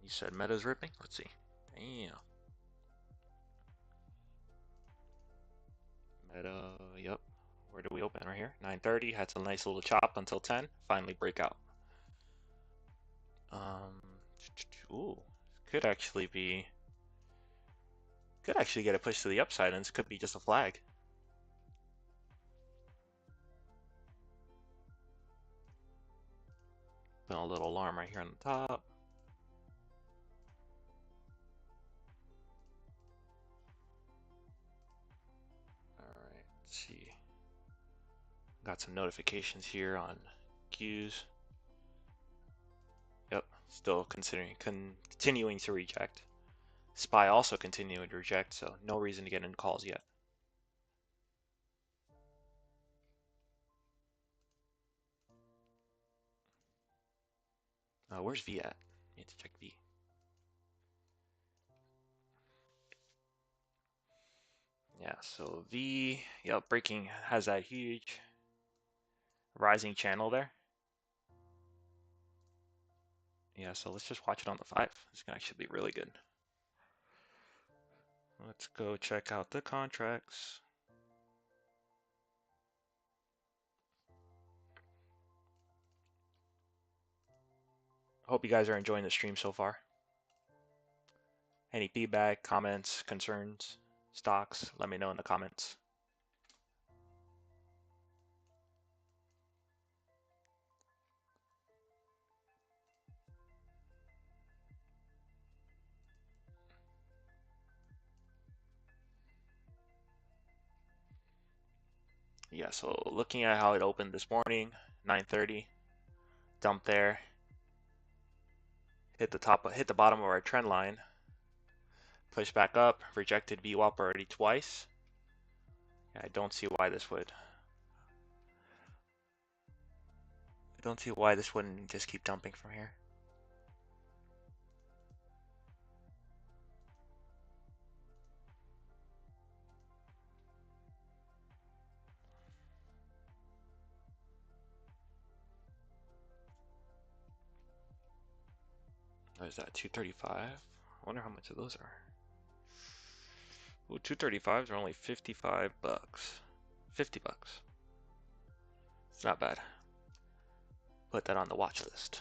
You said Meta's ripping? Let's see. Damn. Meta, yep. Where did we open? Right here. 9:30. Had some nice little chop until 10. Finally break out. Ooh. Could actually be. Could actually get a push to the upside, and this could be just a flag. Then a little alarm right here on the top. Alright, let's see. Got some notifications here on Qs. Yep, still continuing to reject. SPY also continuing to reject, so no reason to get in calls yet. Where's V at? Need to check V. Yeah, so V, yep, breaking has that huge rising channel there. Yeah, so let's just watch it on the 5. This can actually be really good. Let's go check out the contracts. Hope you guys are enjoying the stream so far. Any feedback, comments, concerns, stocks, let me know in the comments. Yeah, so looking at how it opened this morning, 9:30, dump there, hit the bottom of our trend line, push back up, rejected VWAP already twice. I don't see why this would. I don't see why this wouldn't just keep dumping from here. What is that, 235? I wonder how much of those are. Ooh, 235s are only 55 bucks. 50 bucks. It's not bad. Put that on the watch list.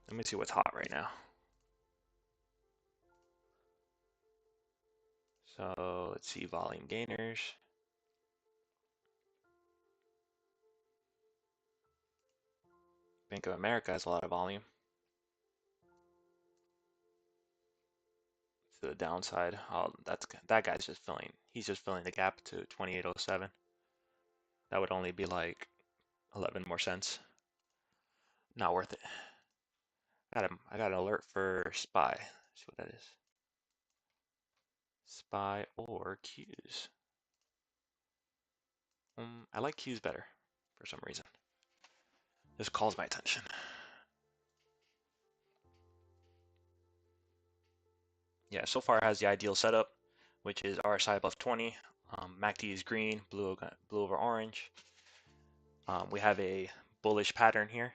Let me see what's hot right now. So let's see volume gainers. Bank of America has a lot of volume. To the downside, that guy's just filling. He's just filling the gap to 2807. That would only be like 11 more cents. Not worth it. I got an alert for SPY. Let's see what that is. SPY or Qs. I like Qs better for some reason. This calls my attention. Yeah, so far it has the ideal setup, which is RSI above 20. MACD is green, blue over orange. We have a bullish pattern here.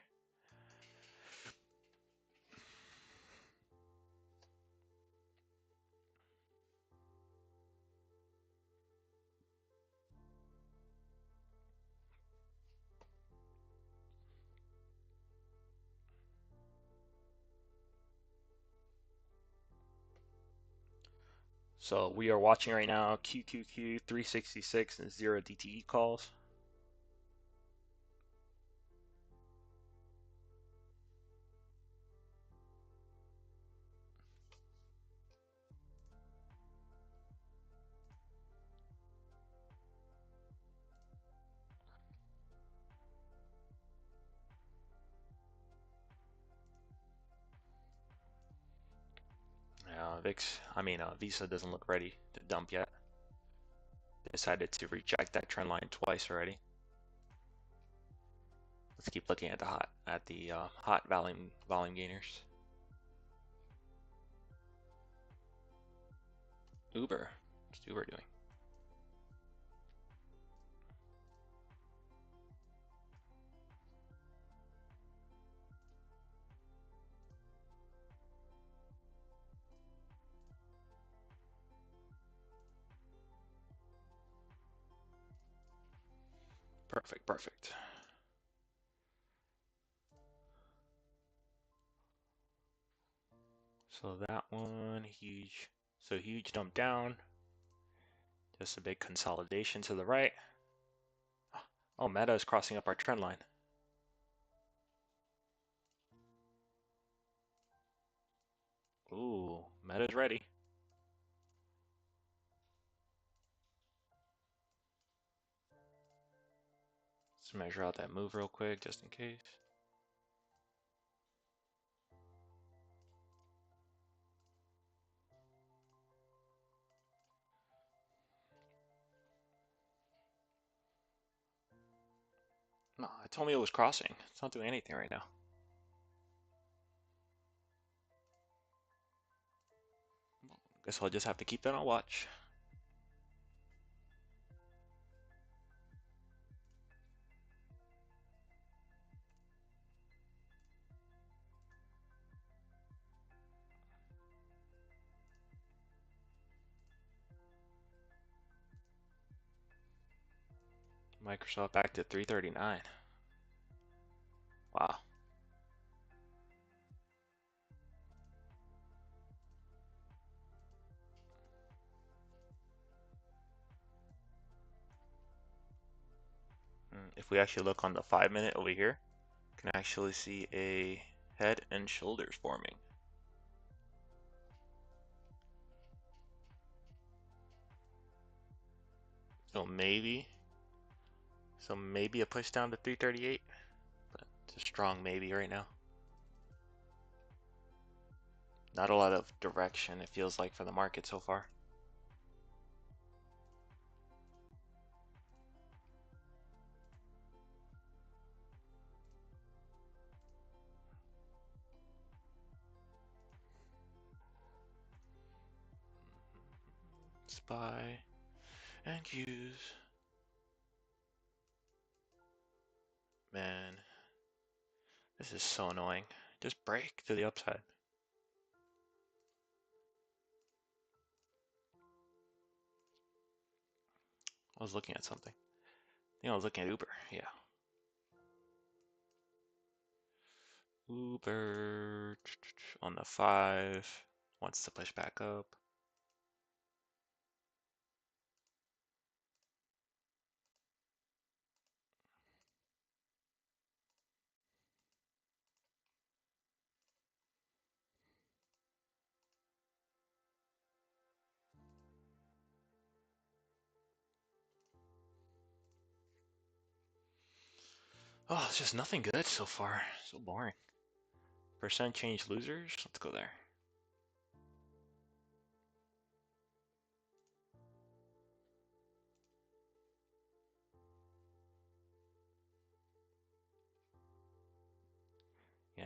So we are watching right now QQQ 366 and 0 DTE calls. Visa doesn't look ready to dump yet. Decided to reject that trend line twice already. Let's keep looking at the hot volume gainers. Uber, what's Uber doing? Perfect. So that one, huge. So huge dump down. Just a big consolidation to the right. Oh, Meta is crossing up our trend line. Ooh, Meta's ready. Let's measure out that move real quick, just in case. No, it told me it was crossing. It's not doing anything right now. Guess I'll just have to keep that on watch. Microsoft back to 339. Wow. If we actually look on the 5-minute over here, you can actually see a head and shoulders forming. So maybe a push down to 338, but it's a strong maybe right now. Not a lot of direction, it feels like, for the market so far. Spy and use. Man, this is so annoying. Just break to the upside. I was looking at something. I think I was looking at Uber, yeah. Uber on the 5 wants to push back up. Oh, it's just nothing good so far. So boring. Percent change losers. Let's go there.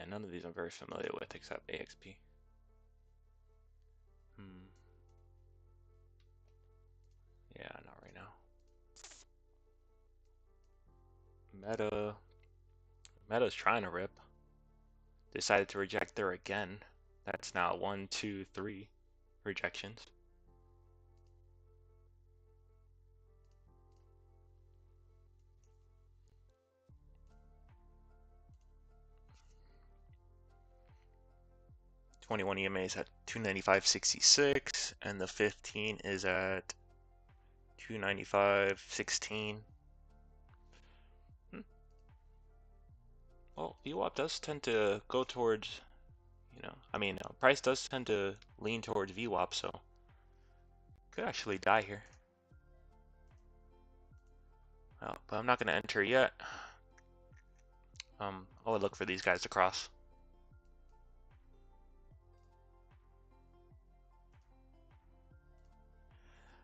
Yeah, none of these I'm very familiar with except AXP. Yeah, not right now. Meta's trying to rip. Decided to reject there again. That's now 1, 2, 3 rejections. '21 EMA is at 295.66, and the 15 is at 295.16. Well, VWAP does tend to go towards, price does tend to lean towards VWAP, so could actually die here. Well, but I'm not going to enter yet. I would look for these guys to cross.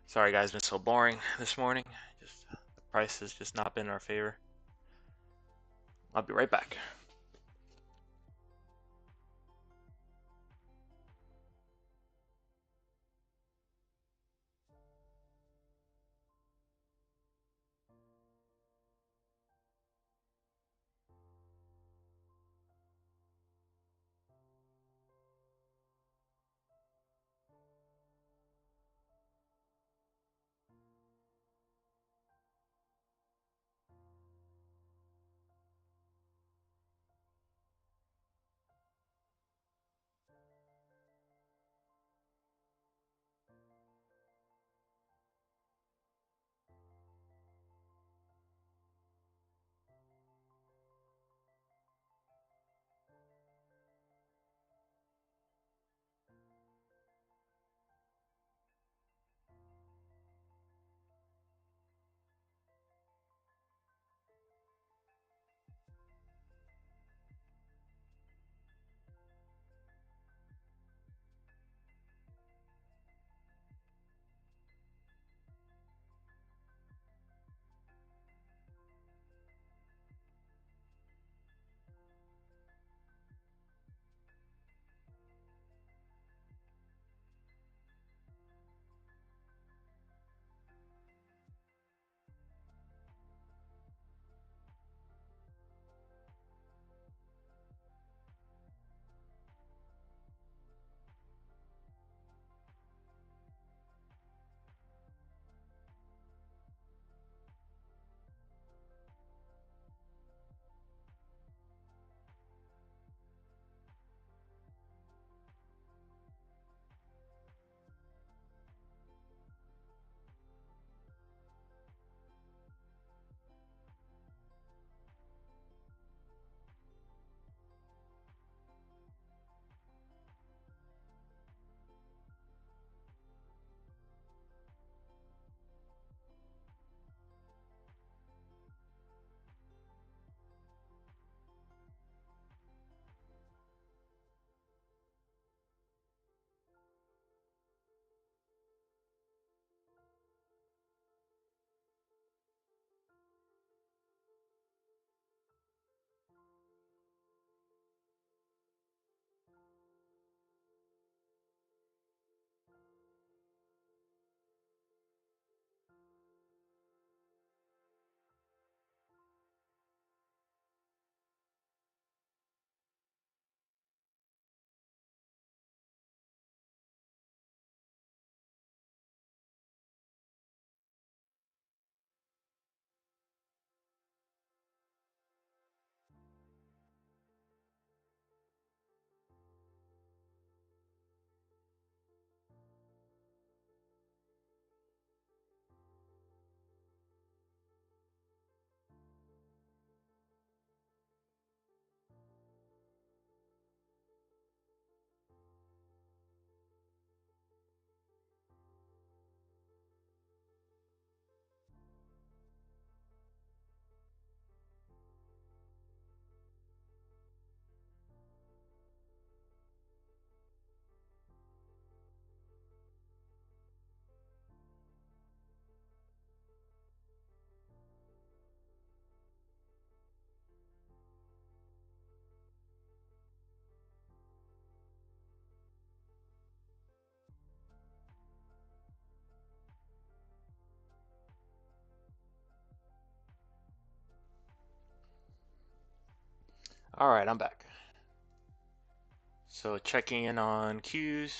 Sorry guys, been so boring this morning. Just the price has just not been in our favor. I'll be right back. All right, I'm back. So checking in on Qs.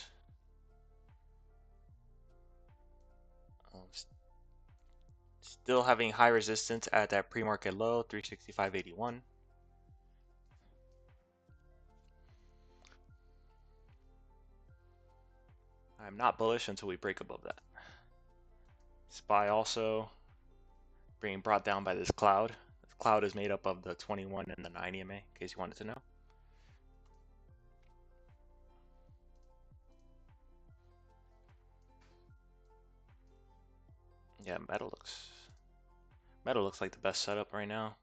Still having high resistance at that pre-market low, 365.81. I'm not bullish until we break above that. SPY also being brought down by this cloud. This cloud is made up of the 21 and the 9 EMA, in case you wanted to know. Yeah, metal looks like the best setup right now.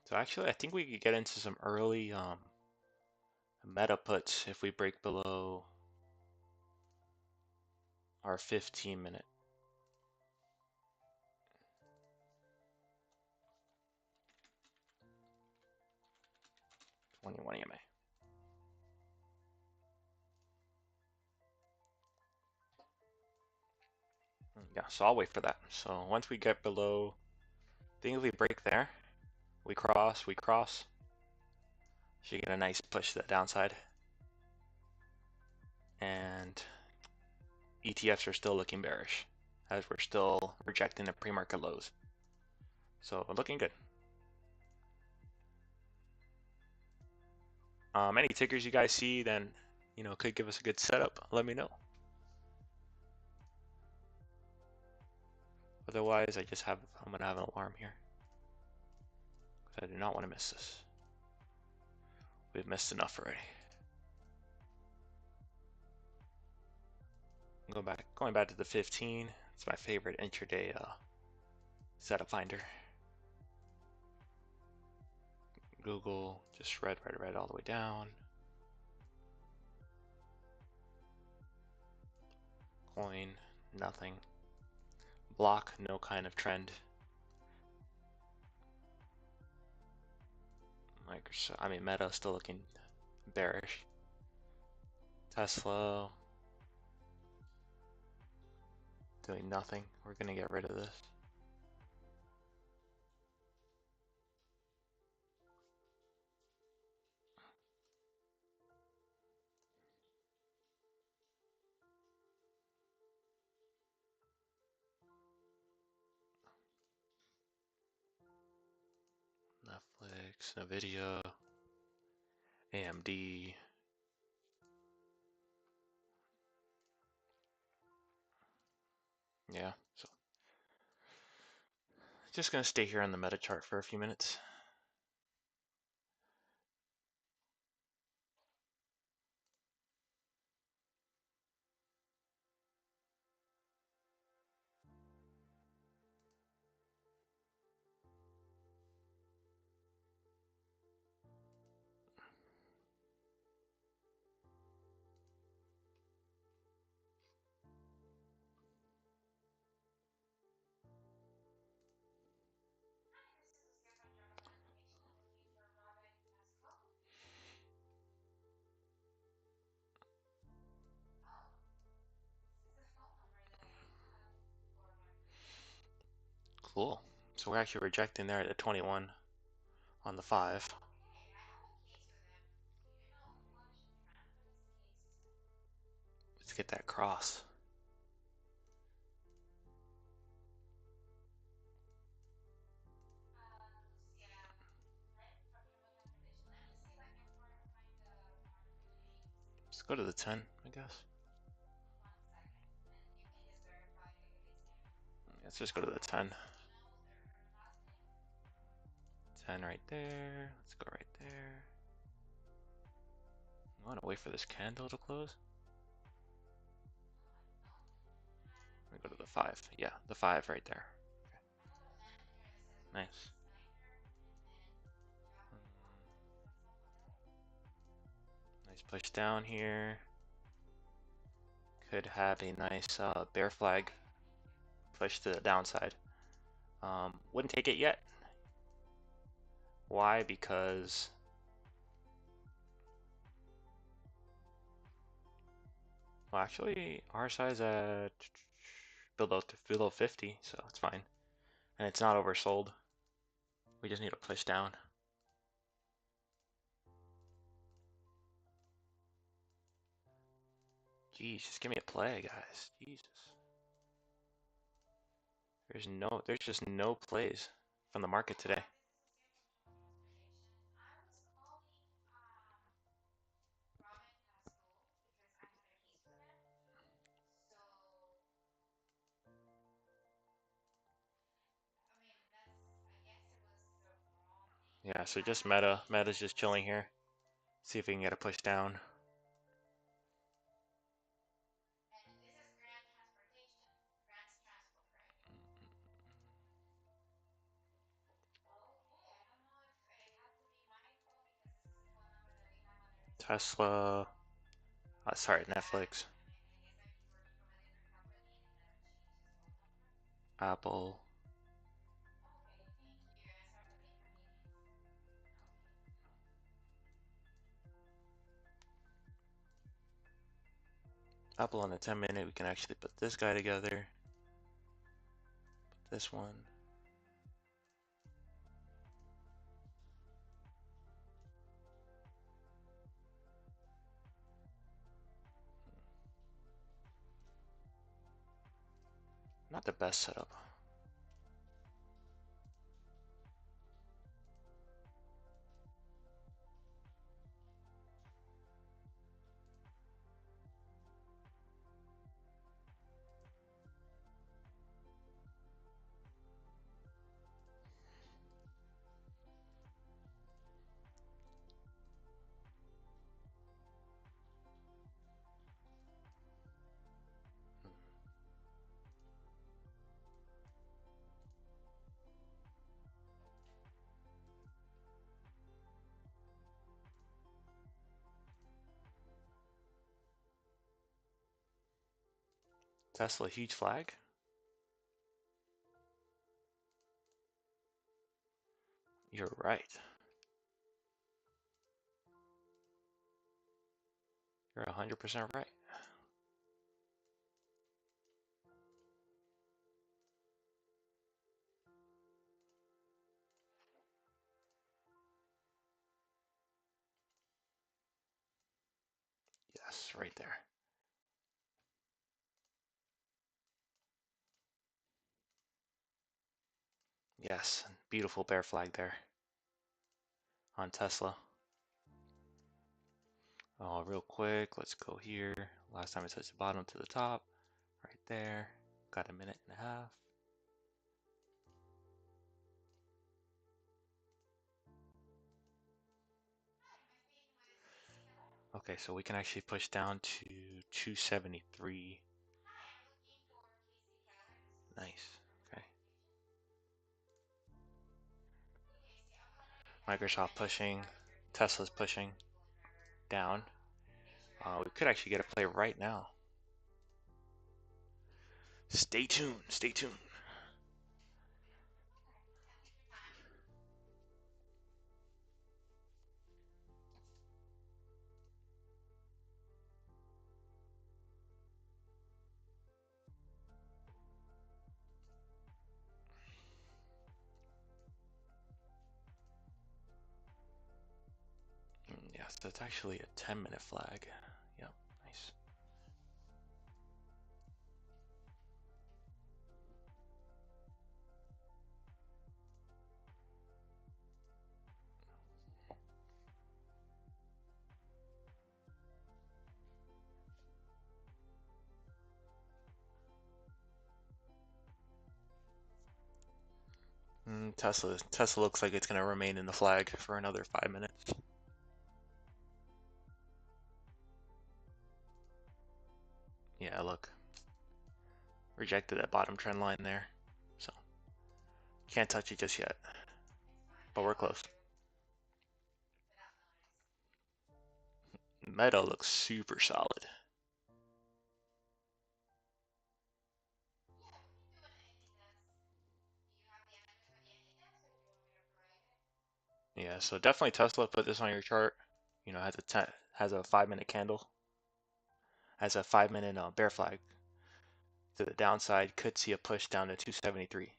So actually, I think we could get into some early meta puts if we break below our 15-minute. 21 EMA. Yeah, so I'll wait for that. So once we get below, I think if we break there, we cross, should get a nice push to the downside. And ETFs are still looking bearish as we're still rejecting the pre-market lows. So looking good. Any tickers you guys see, then could give us a good setup. Let me know. Otherwise, I'm gonna have an alarm here. I do not want to miss this. We've missed enough already. Going back to the 15. It's my favorite intraday setup finder. Google, just red all the way down. Coin, nothing. Block, no kind of trend. Meta still looking bearish. Tesla doing nothing. We're gonna get rid of this. Netflix, Nvidia, AMD. Yeah, so just gonna stay here on the meta chart for a few minutes. Cool. So we're actually rejecting there at the 21 on the 5. Let's get that cross. Let's go to the 10, I guess. Let's just go to the 10. 10 right there. Let's go right there. I want to wait for this candle to close. We go to the 5. Yeah, the 5 right there. Okay. Nice. Nice push down here. Could have a nice bear flag push to the downside. Wouldn't take it yet. Why? Because well, actually, our size at below 50, so it's fine, and it's not oversold. We just need to push down. Jeez, just give me a play, guys. Jesus. There's just no plays from the market today. Yeah, so just meta. Meta's just chilling here. See if we can get a push down. Tesla. Sorry, Netflix. Apple. Apple on the 10-minute. We can actually put this guy together. Put this one. Not the best setup. Tesla, huge flag. You're right. You're 100% right. Yes, right there. Yes, beautiful bear flag there on Tesla. Oh, real quick, let's go here. Last time it says the bottom to the top, right there. Got a minute and a half. Okay, so we can actually push down to 273. Nice. Okay. Microsoft pushing. Tesla's pushing down. We could actually get a play right now. Stay tuned. Stay tuned. Yeah, so it's actually a 10-minute flag. Yep, nice. Tesla looks like it's gonna remain in the flag for another 5 minutes. Yeah, look. Rejected that bottom trend line there. So can't touch it just yet. But we're close. Meta looks super solid. Yeah, so definitely Tesla. Put this on your chart. You know, has a 5 minute candle, has a 5 minute bear flag to the downside. Could see a push down to 273.40.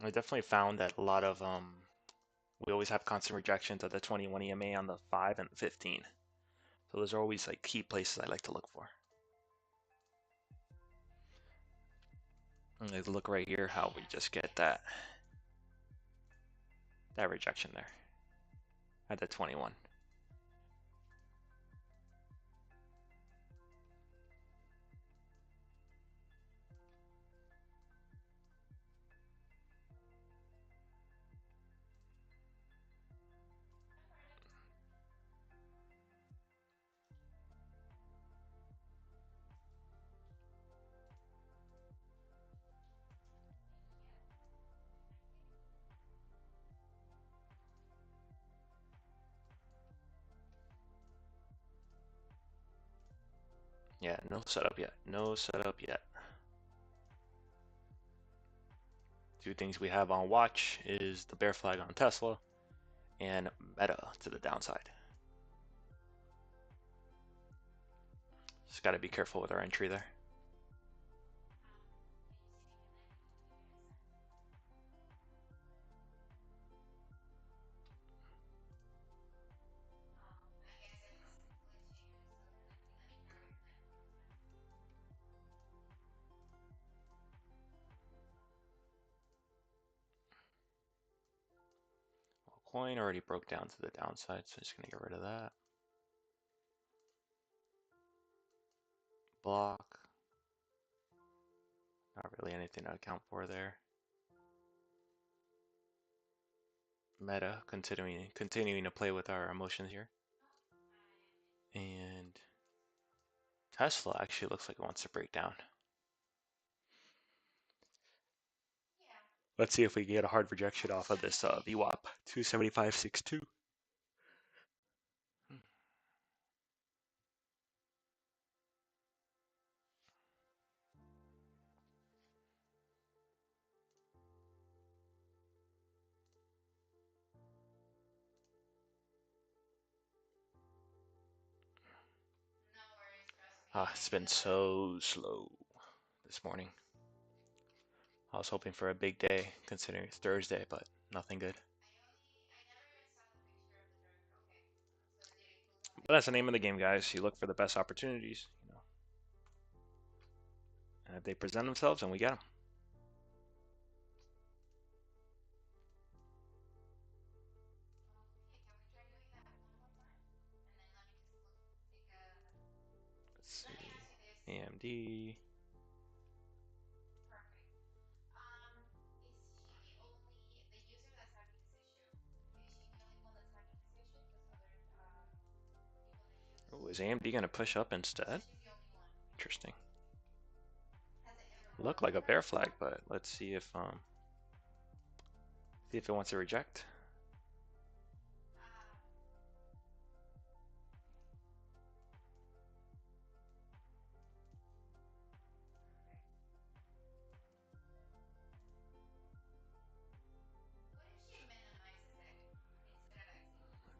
I definitely found that a lot of we always have constant rejections at the 21 EMA on the 5 and the 15. So those are always like key places I like to look for. And like look right here how we just get that rejection there at the 21. Yeah, no setup yet. No setup yet. Two things we have on watch is the bear flag on Tesla and Meta to the downside. Just got to be careful with our entry there. Well, coin already broke down to the downside, so just gonna get rid of that. Block. Not really anything to account for there. Meta continuing to play with our emotions here. And Tesla actually looks like it wants to break down. Let's see if we get a hard rejection off of this VWAP 275.62. It's been so slow this morning. I was hoping for a big day considering it's Thursday, but nothing good. But that's the name of the game, guys. You look for the best opportunities, and if they present themselves, and we get them. Let's see. AMD. Oh, is AMD going to push up instead? Interesting. Look like a bear flag, but let's see if it wants to reject.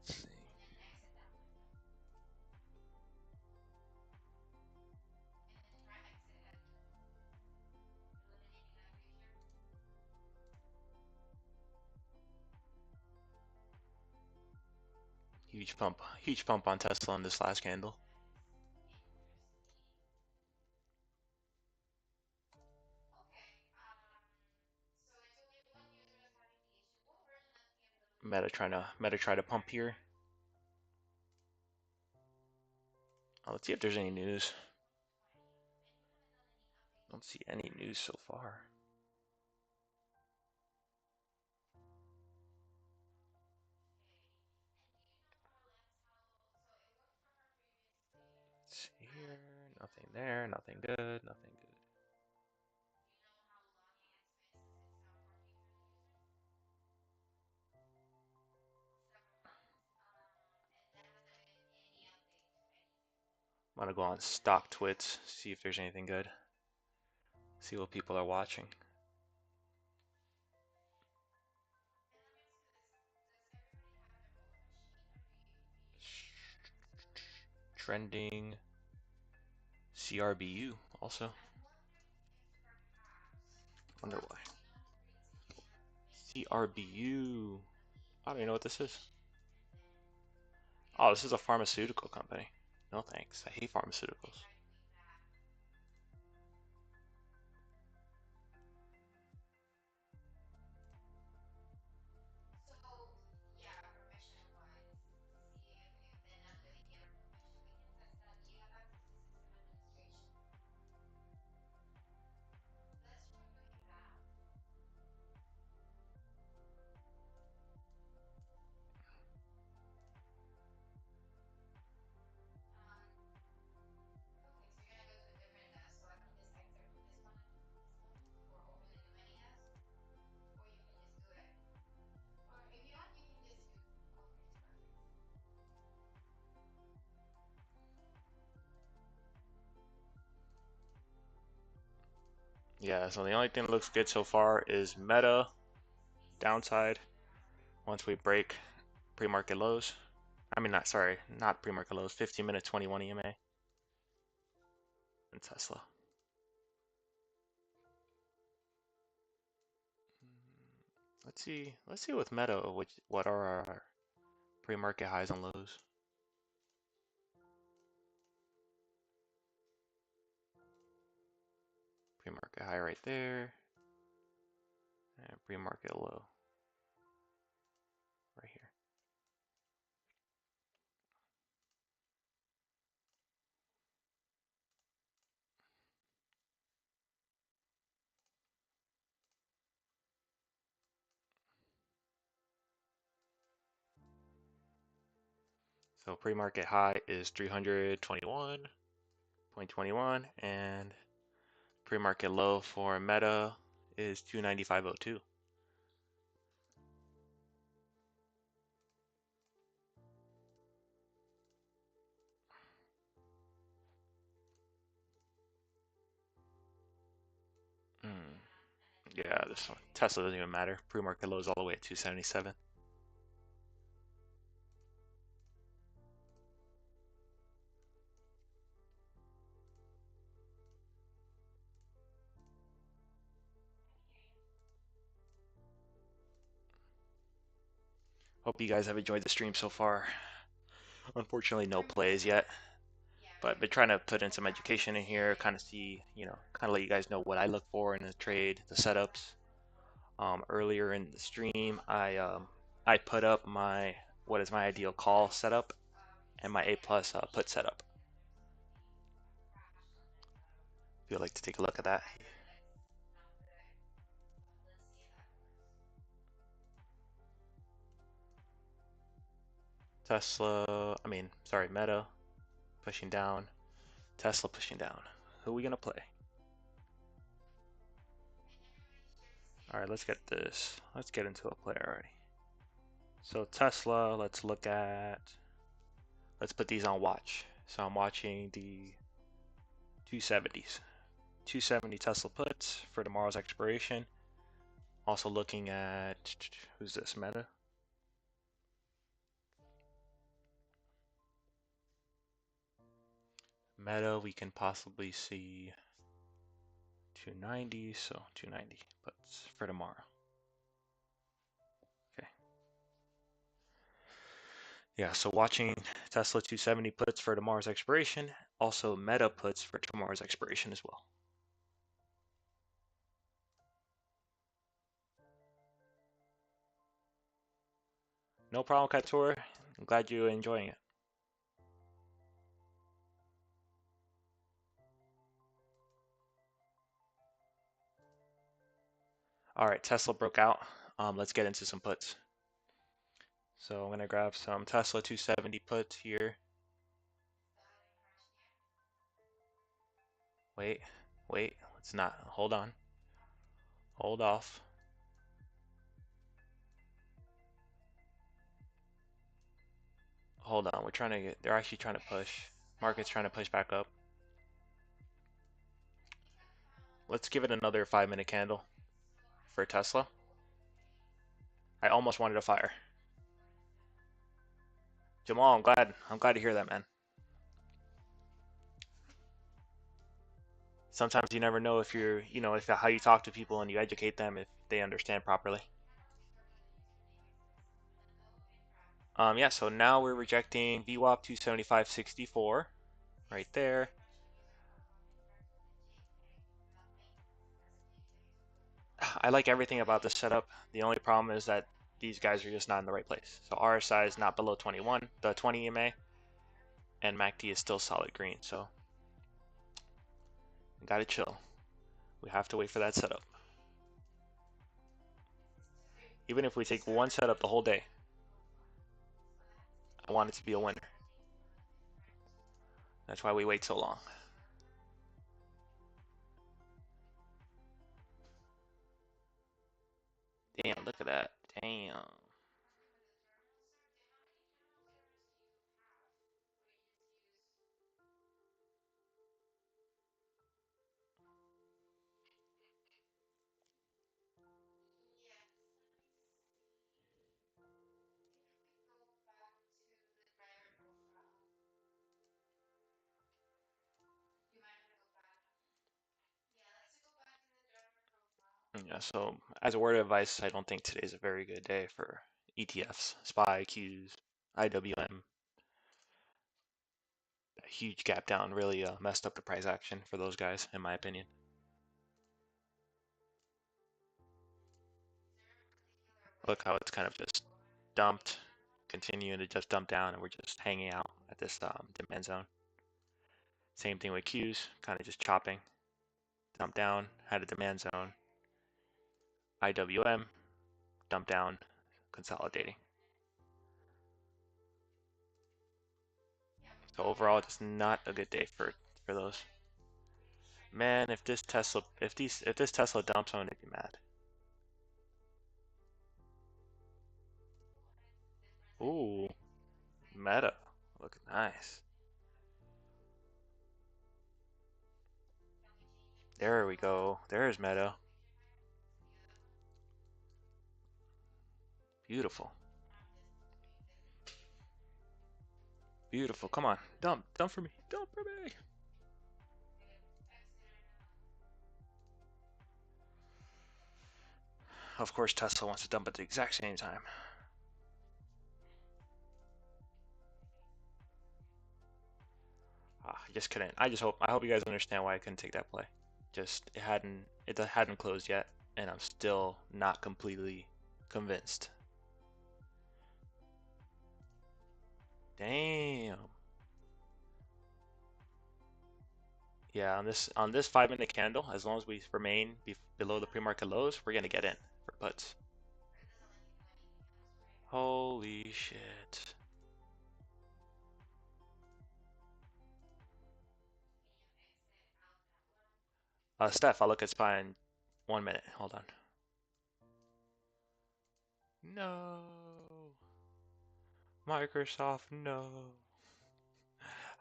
Let's see. Huge pump on Tesla on this last candle. Meta try to pump here. Let's see if there's any news. Don't see any news so far. Nothing there, nothing good, nothing good. I'm gonna go on StockTwits, see if there's anything good. See what people are watching. Trending CRBU also. Wonder why. CRBU. I don't even know what this is. Oh, this is a pharmaceutical company. No thanks. I hate pharmaceuticals. Yeah, so the only thing that looks good so far is Meta downside once we break pre-market lows. I mean, not pre-market lows, 15-minute 21 EMA and Tesla. Let's see with Meta, what are our pre-market highs and lows. Pre-market high right there, and pre-market low right here. So pre-market high is 321.21, and pre-market low for Meta is 295.02. Yeah, this one. Tesla doesn't even matter. Pre-market low is all the way at 277. Hope you guys have enjoyed the stream so far. Unfortunately, no plays yet, but been trying to put in some education in here, kind of see, kind of let you guys know what I look for in a trade, the setups. Earlier in the stream, I put up what is my ideal call setup and my A plus put setup. If you'd like to take a look at that. Meta pushing down, Tesla pushing down. Who are we gonna play? All right, let's get into a play already. So Tesla, let's put these on watch. So I'm watching the 270s. 270 Tesla puts for tomorrow's expiration. Also looking at, who's this, Meta? Meta, we can possibly see 290, so 290 puts for tomorrow. Okay. Yeah, so watching Tesla 270 puts for tomorrow's expiration, also Meta puts for tomorrow's expiration as well. No problem, Kator. I'm glad you're enjoying it. All right, Tesla broke out. Let's get into some puts. So I'm gonna grab some Tesla 270 puts here. Wait, wait. Let's not. Hold on. Hold off. Hold on. We're trying to get. They're actually trying to push. Market's trying to push back up. Let's give it another 5-minute candle for Tesla. I almost wanted to fire. Jamal, I'm glad to hear that, man. Sometimes you never know if you're, if how you talk to people and you educate them if they understand properly. Yeah, so now we're rejecting VWAP 275.64 right there. I like everything about this setup. The only problem is that these guys are just not in the right place. So RSI is not below 21, the 20 EMA, and MACD is still solid green. So we gotta chill. We have to wait for that setup. Even if we take one setup the whole day, I want it to be a winner. That's why we wait so long. Damn, look at that. Damn. Yeah, so as a word of advice, I don't think today's a very good day for ETFs, SPY, Qs, IWM. A huge gap down really messed up the price action for those guys, in my opinion. Look how it's kind of just dumped, continuing to just dump down, and we're just hanging out at this demand zone. Same thing with Qs, kind of just chopping, dump down, had a demand zone. IWM, dump down, consolidating. So overall, just not a good day for those. Man, if this Tesla dumps, I'm gonna be mad. Ooh, Meta, looking nice. There we go. There's Meta. Beautiful. Beautiful. Come on. Dump. Dump for me. Dump for me. Of course, Tesla wants to dump at the exact same time. I just couldn't. I hope you guys understand why I couldn't take that play. Just it hadn't closed yet, and I'm still not completely convinced. Damn. Yeah, on this 5-minute candle, as long as we remain below the pre-market lows, we're gonna get in for puts. Holy shit. Steph, I'll look at SPY in 1 minute. Hold on. No. Microsoft, no.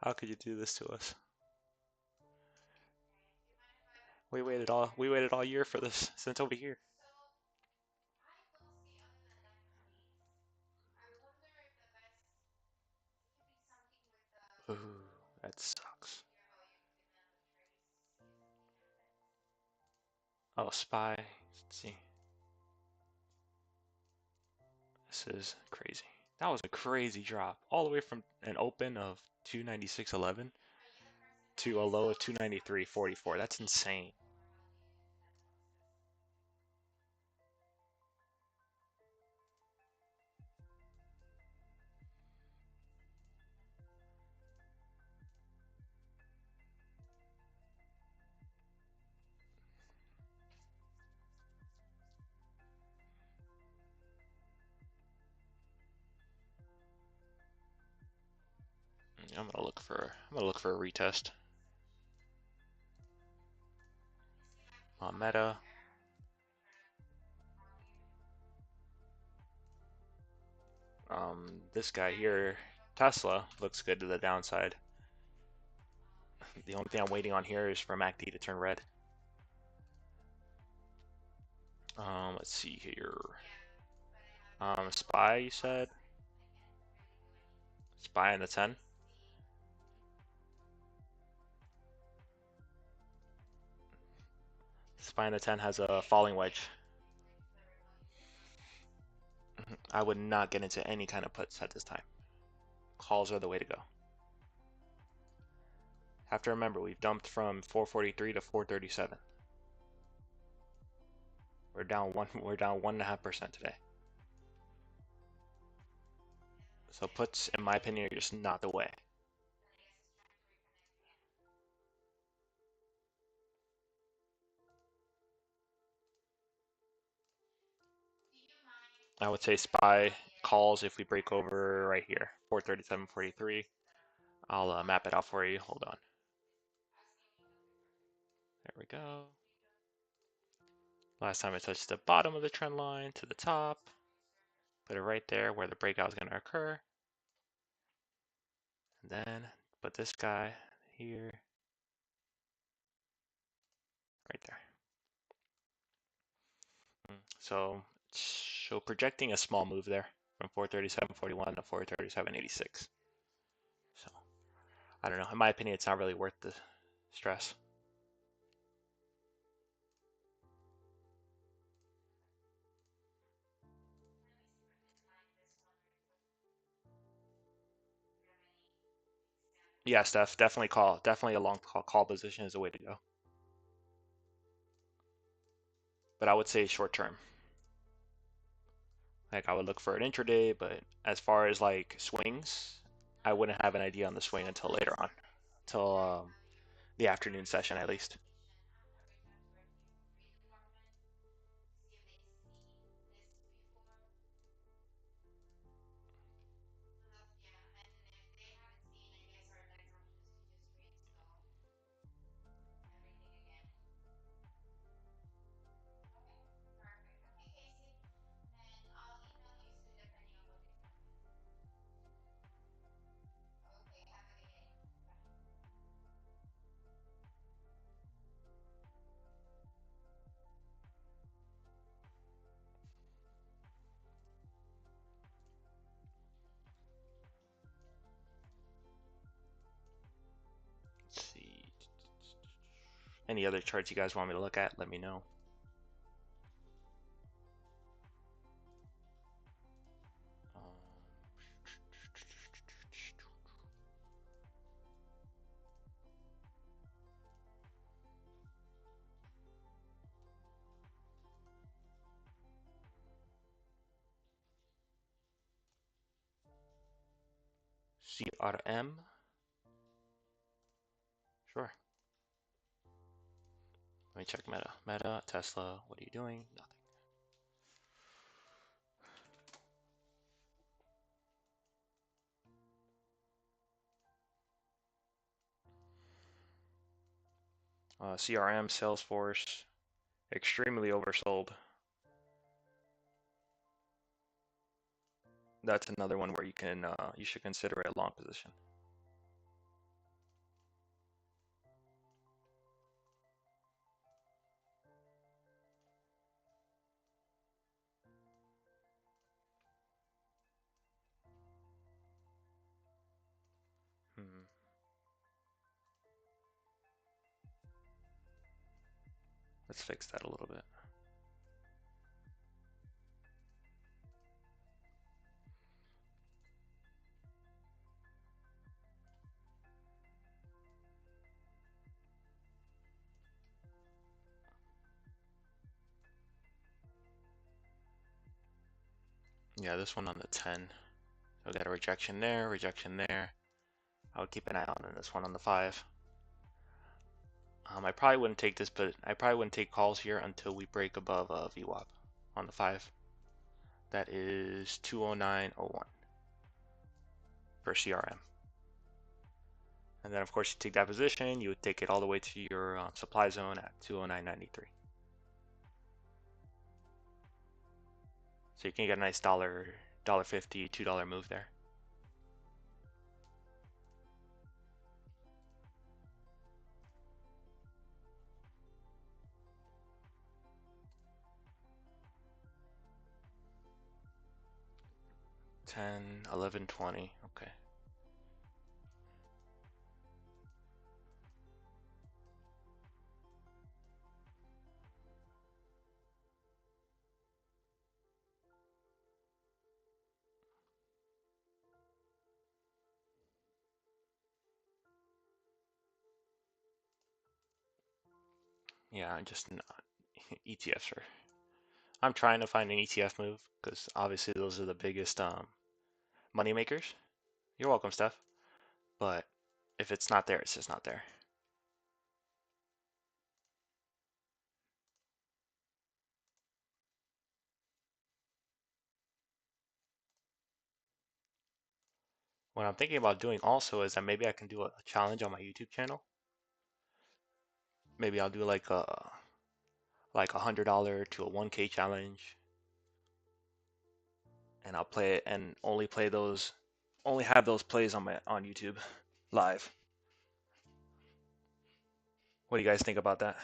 How could you do this to us? We waited all year for this since over here. Ooh, that sucks. Oh, SPY. Let's see. This is crazy. That was a crazy drop. All the way from an open of 296.11 to a low of 293.44. That's insane. I'm gonna look for a retest. Meta. This guy here, Tesla, looks good to the downside. The only thing I'm waiting on here is for MACD to turn red. Let's see here. SPY, you said? SPY in the 10. SPY in the 10 has a falling wedge. I would not get into any kind of puts at this time. Calls are the way to go. Have to remember, we've dumped from 443 to 437. We're down 1.5% today. So puts, in my opinion, are just not the way. I would say SPY calls if we break over right here, 437.43. I'll map it out for you. Hold on. There we go. Last time I touched the bottom of the trend line to the top. Put it right there where the breakout is going to occur. And then put this guy here. Right there. So projecting a small move there from 437.41 to 437.86. So I don't know. In my opinion, it's not really worth the stress. Yeah, Steph, definitely call. Definitely a long call position is the way to go. But I would say short term. Like I would look for an intraday, but as far as like swings, I wouldn't have an idea on the swing until later on, till the afternoon session at least. Let's see. Any other charts you guys want me to look at, let me know. CRM. Sure. Let me check Meta. Meta, Tesla, what are you doing? Nothing. CRM, Salesforce, extremely oversold. That's another one where you should consider a long position. Let's fix that a little bit. Yeah, this one on the 10. So we got a rejection there, rejection there. I would keep an eye on this one on the 5. I probably wouldn't take this, but I probably wouldn't take calls here until we break above VWAP on the 5. That is 209.01 for CRM. And then of course you take that position, you would take it all the way to your supply zone at 209.93. So you can get a nice $1.50, $2 move there. $10, $11, $20. Okay. Yeah, just not ETFs are. I'm trying to find an ETF move because obviously those are the biggest money makers. You're welcome, Steph. But if it's not there, it's just not there. What I'm thinking about doing also is that maybe I can do a challenge on my YouTube channel. Maybe I'll do like $100 to a 1K challenge, and I'll play it and only have those plays on YouTube live. What do you guys think about that?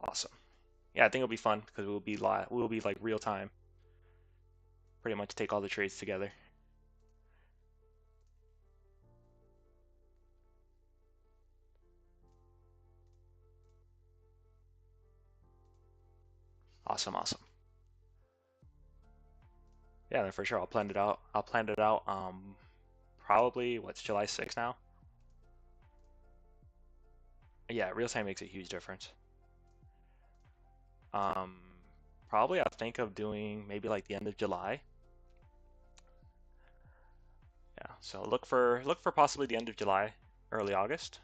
Awesome. Yeah, I think it'll be fun because we'll be live. We'll be like real time. Pretty much take all the trades together. Awesome, awesome. Yeah, then for sure I'll plan it out. I'll plan it out. Probably what's July 6th now? Yeah, real time makes a huge difference. Um, Probably I'll think of doing maybe like the end of July. Yeah, so look for possibly the end of July, early August.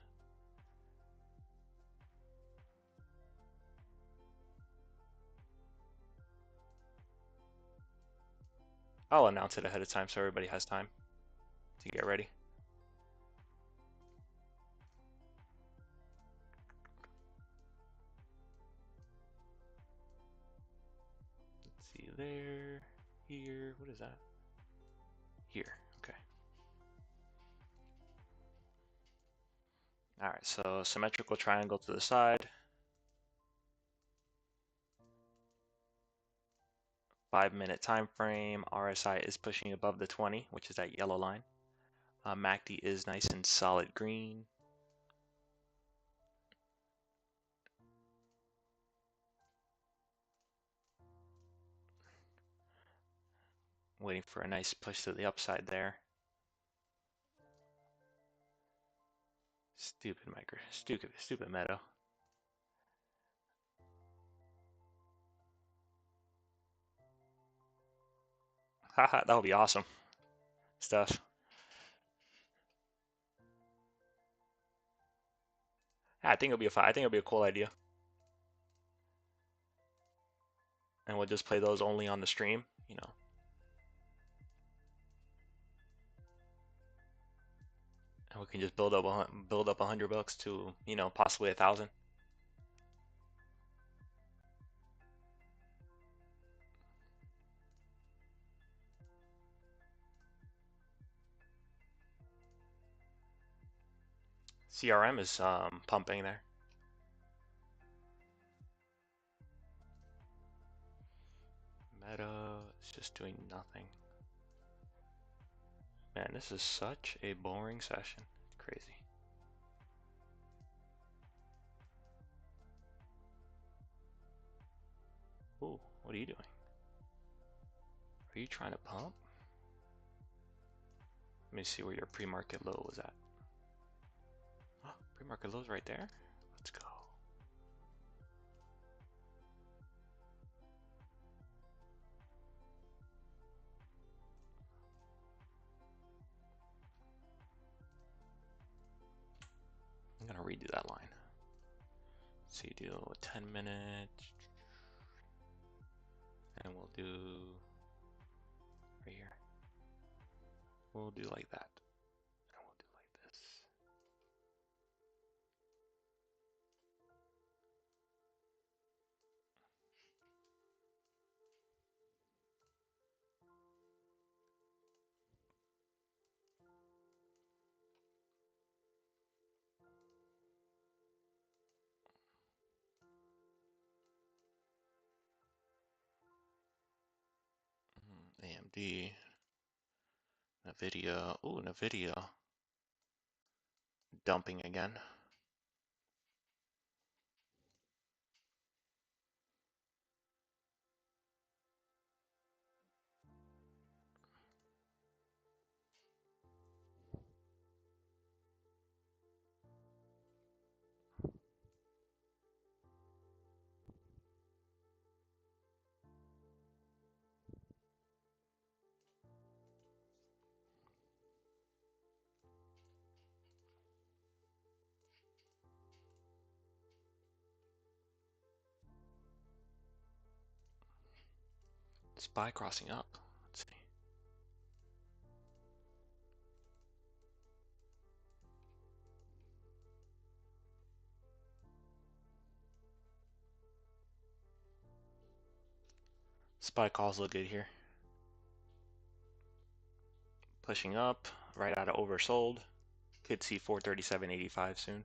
I'll announce it ahead of time so everybody has time to get ready. Let's see there, here, what is that? Here, okay. All right, so symmetrical triangle to the side. 5-minute time frame. RSI is pushing above the 20, which is that yellow line. MACD is nice and solid green. Waiting for a nice push to the upside there. Stupid Meadow. Haha, that would be awesome stuff. Yeah, I think it'll be I think it'll be a cool idea. And we'll just play those only on the stream, you know. And we can just build up $100 to, you know, possibly 1,000. CRM is pumping there. Meta is just doing nothing. Man, this is such a boring session. Crazy. Ooh, what are you doing? Are you trying to pump? Let me see where your pre-market low was at. Oh, pre-market low's right there. Let's go. I'm gonna redo that line. So you do a 10-minute, And we'll do right here. We'll do like that. And we'll do like this. AMD, NVIDIA. Ooh, NVIDIA dumping again. SPY crossing up. Let's see. SPY calls look good here. Pushing up, right out of oversold. Could see 437.85 soon.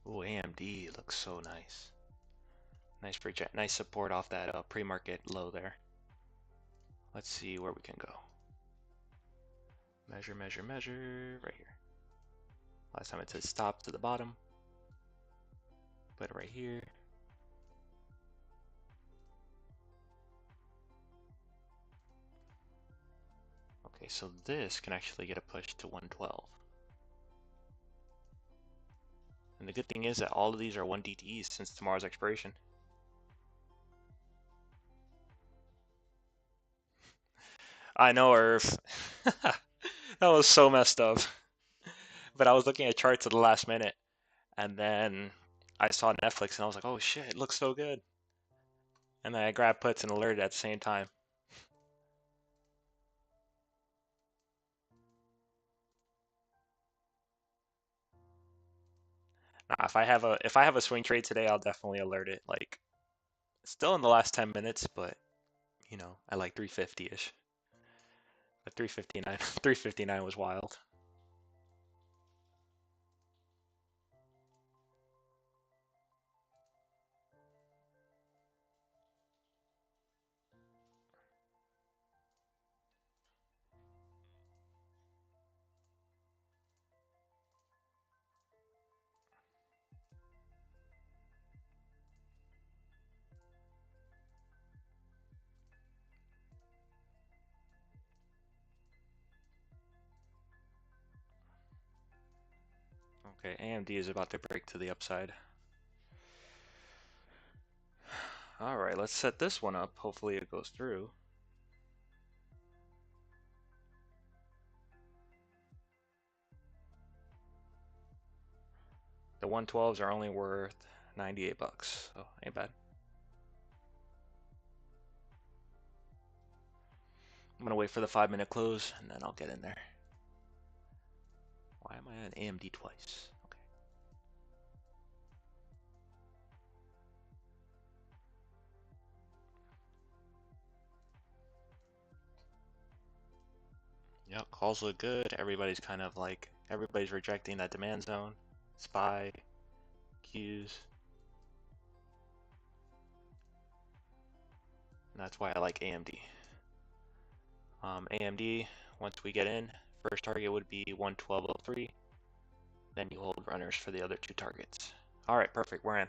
Ooh, AMD looks so nice. Nice support off that pre-market low there. Let's see where we can go. Measure, measure, measure, right here. Last time it said stop to the bottom. Put it right here. Okay, so this can actually get a push to 112. And the good thing is that all of these are 1 DTEs since tomorrow's expiration. I know, Irv. That was so messed up. But I was looking at charts at the last minute, and then I saw Netflix, and I was like, oh shit, it looks so good. And then I grabbed puts and alerted at the same time. Now, if I have a swing trade today, I'll definitely alert it. Like, still in the last 10 minutes, but you know, I like 350-ish. But 359, 359 was wild. Okay, AMD is about to break to the upside. All right, let's set this one up. Hopefully it goes through. The 112s are only worth 98 bucks, so ain't bad. I'm gonna wait for the 5-minute close and then I'll get in there. Why am I on AMD twice? Okay. Yep, calls look good. Everybody's kind of like, everybody's rejecting that demand zone. SPY, Qs. And that's why I like AMD. AMD, once we get in, first target would be 112.03. Then you hold runners for the other two targets. All right, perfect, we're in.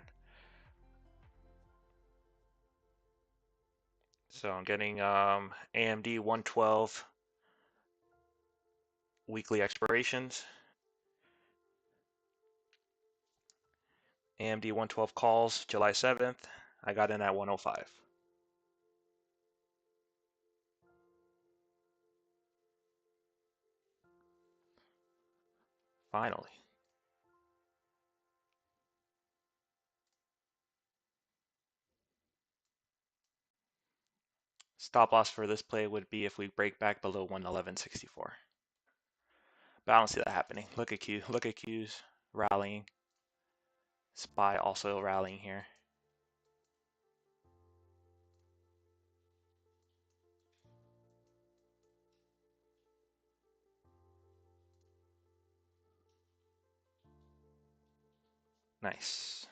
So I'm getting AMD 112 weekly expirations. AMD 112 calls July 7th. I got in at 105. Finally. Stop loss for this play would be if we break back below 111.64. But I don't see that happening. Look at Q. Look at Q's rallying. SPY also rallying here. Nice.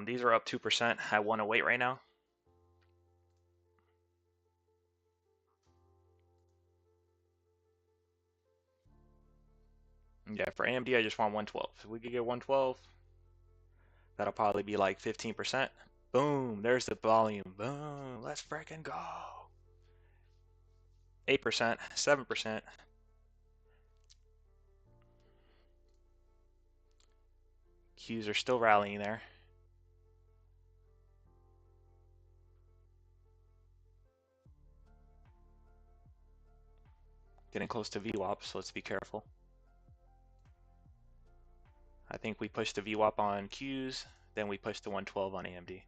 These are up 2%. I want to wait right now. Yeah, for AMD, I just want 112. If we could get 112, that'll probably be like 15%. Boom, there's the volume. Boom, let's freaking go. 8%, 7%. Qs are still rallying there. Getting close to VWAP, so let's be careful. I think we pushed the VWAP on Qs, then we pushed the 112 on AMD.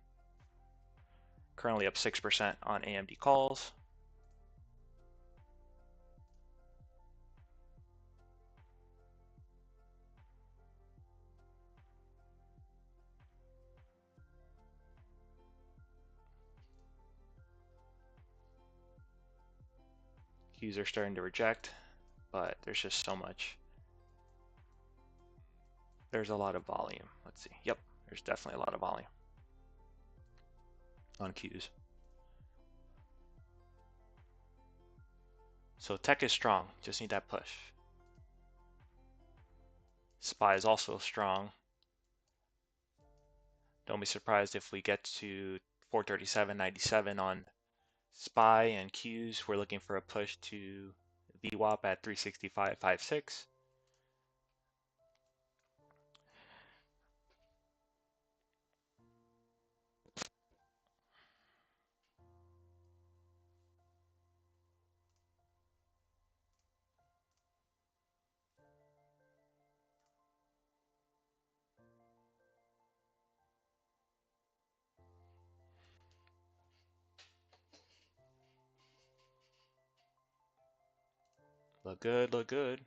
Currently up 6% on AMD calls. Qs are starting to reject, but there's just so much. There's a lot of volume. Let's see. Yep, there's definitely a lot of volume on Qs. So tech is strong, just need that push. SPY is also strong. Don't be surprised if we get to 437.97 on SPY and Qs. We're looking for a push to VWAP at 365.56. Look good, look good.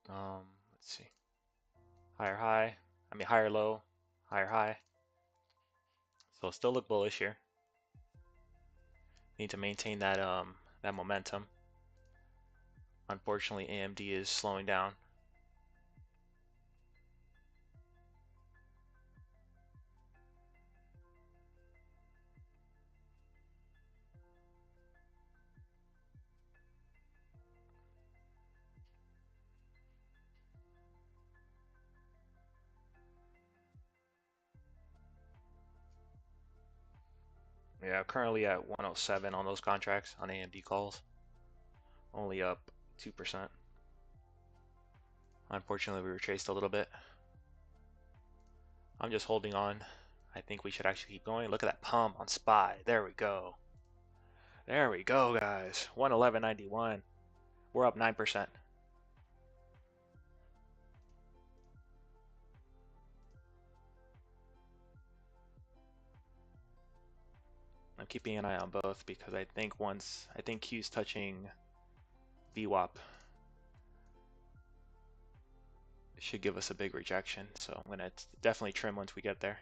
Let's see. Higher high, higher low, higher high. So still look bullish here. Need to maintain that that momentum. Unfortunately, AMD is slowing down. Yeah, currently at 107 on those contracts on AMD calls. Only up 2%. Unfortunately, we retraced a little bit. I'm just holding on. I think we should actually keep going. Look at that pump on SPY. There we go. There we go, guys. 111.91. We're up 9%. I'm keeping an eye on both because I think Q's touching VWAP should give us a big rejection. So I'm gonna definitely trim once we get there.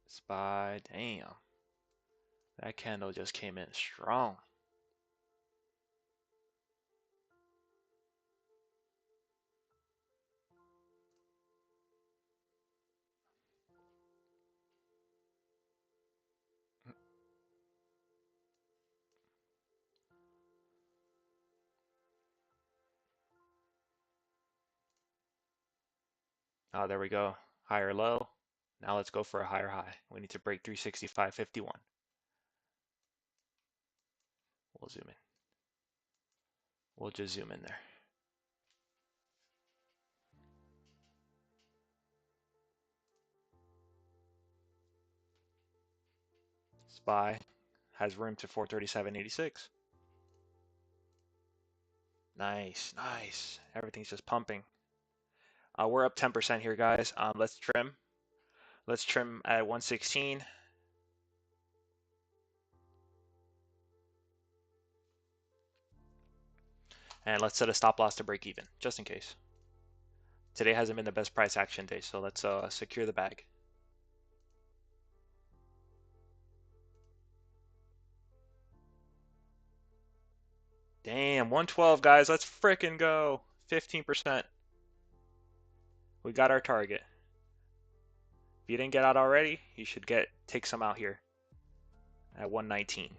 SPY, damn. That candle just came in strong. Oh, there we go. Higher low. Now let's go for a higher high. We need to break 365.51. We'll zoom in. We'll just zoom in there. SPY has room to 437.86. Nice, nice. Everything's just pumping. We're up 10% here, guys. Let's trim. Let's trim at 116. And let's set a stop loss to break even, just in case. Today hasn't been the best price action day, so let's secure the bag. Damn, 112, guys. Let's frickin' go. 15%. We got our target. If you didn't get out already, you should take some out here at 119.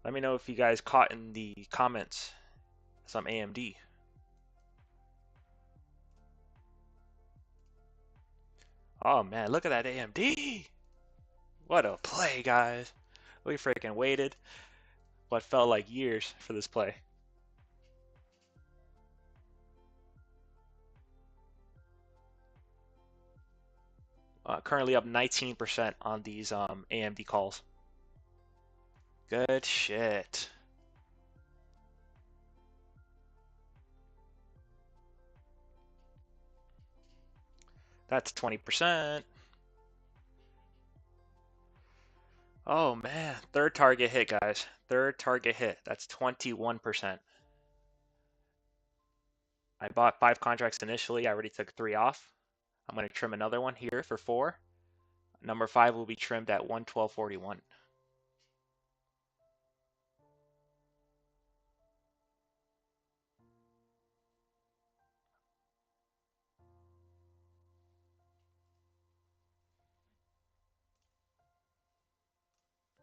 Let me know if you guys caught in the comments some AMD. Oh man, look at that AMD. What a play, guys. We freaking waited what felt like years for this play. Currently up 19% on these AMD calls. Good shit. That's 20%. Oh man, third target hit, guys. Third target hit. That's 21%. I bought 5 contracts initially. I already took 3 off. I'm going to trim another one here for 4. Number 5 will be trimmed at 112.41.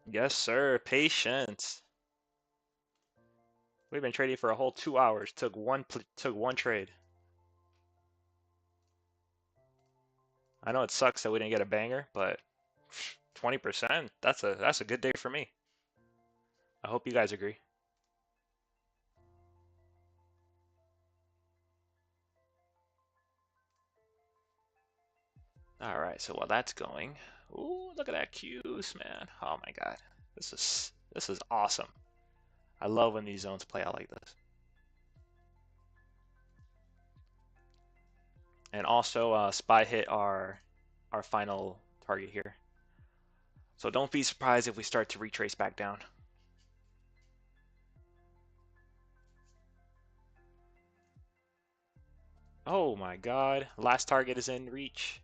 Yes, sir. Patience. We've been trading for a whole 2 hours. Took one trade. I know it sucks that we didn't get a banger, but 20%, that's a good day for me. I hope you guys agree. All right, so while that's going, ooh, look at that Q's, man. Oh my God, this is awesome. I love when these zones play out like this. And also, SPY hit our final target here. So don't be surprised if we start to retrace back down. Oh my God, last target is in reach.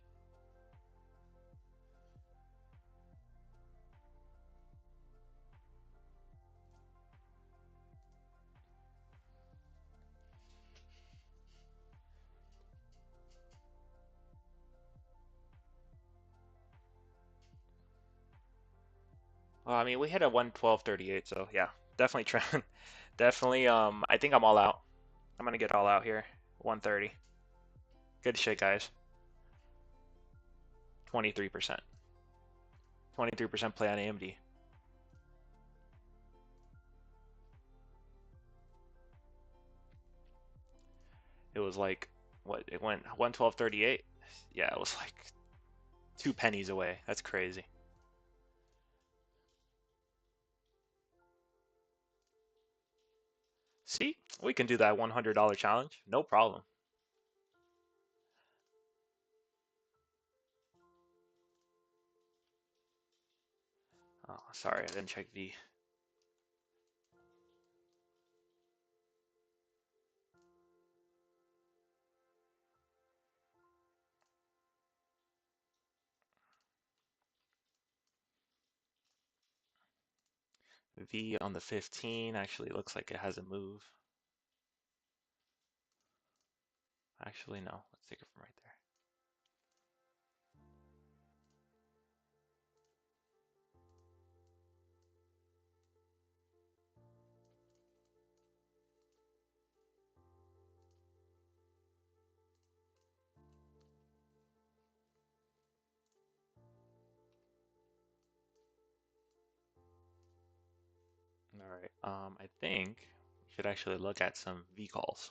Well, I mean, we hit a 112.38, so yeah, definitely trend. Definitely, I think I'm all out. I'm gonna get all out here. 130. Good shit, guys. 23%. 23% play on AMD. It was like, what, it went 112.38? Yeah, it was like 2 pennies away. That's crazy. See, we can do that $100 challenge. No problem. Oh, sorry, I didn't check V. V on the 15 actually looks like it has a move. Actually, no. Let's take it from right there. All right. I think we should actually look at some V calls.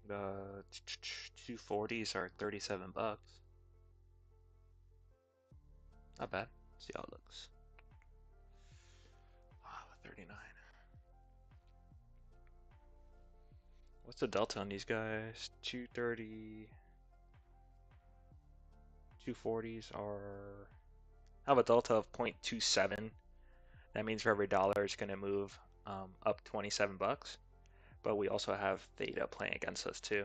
The 240s are 37 bucks. Not bad. See how it looks. 39. What's the delta on these guys? 230. 240s are have a delta of 0.27. That means for every dollar it's going to move up 27 bucks. But we also have theta playing against us too.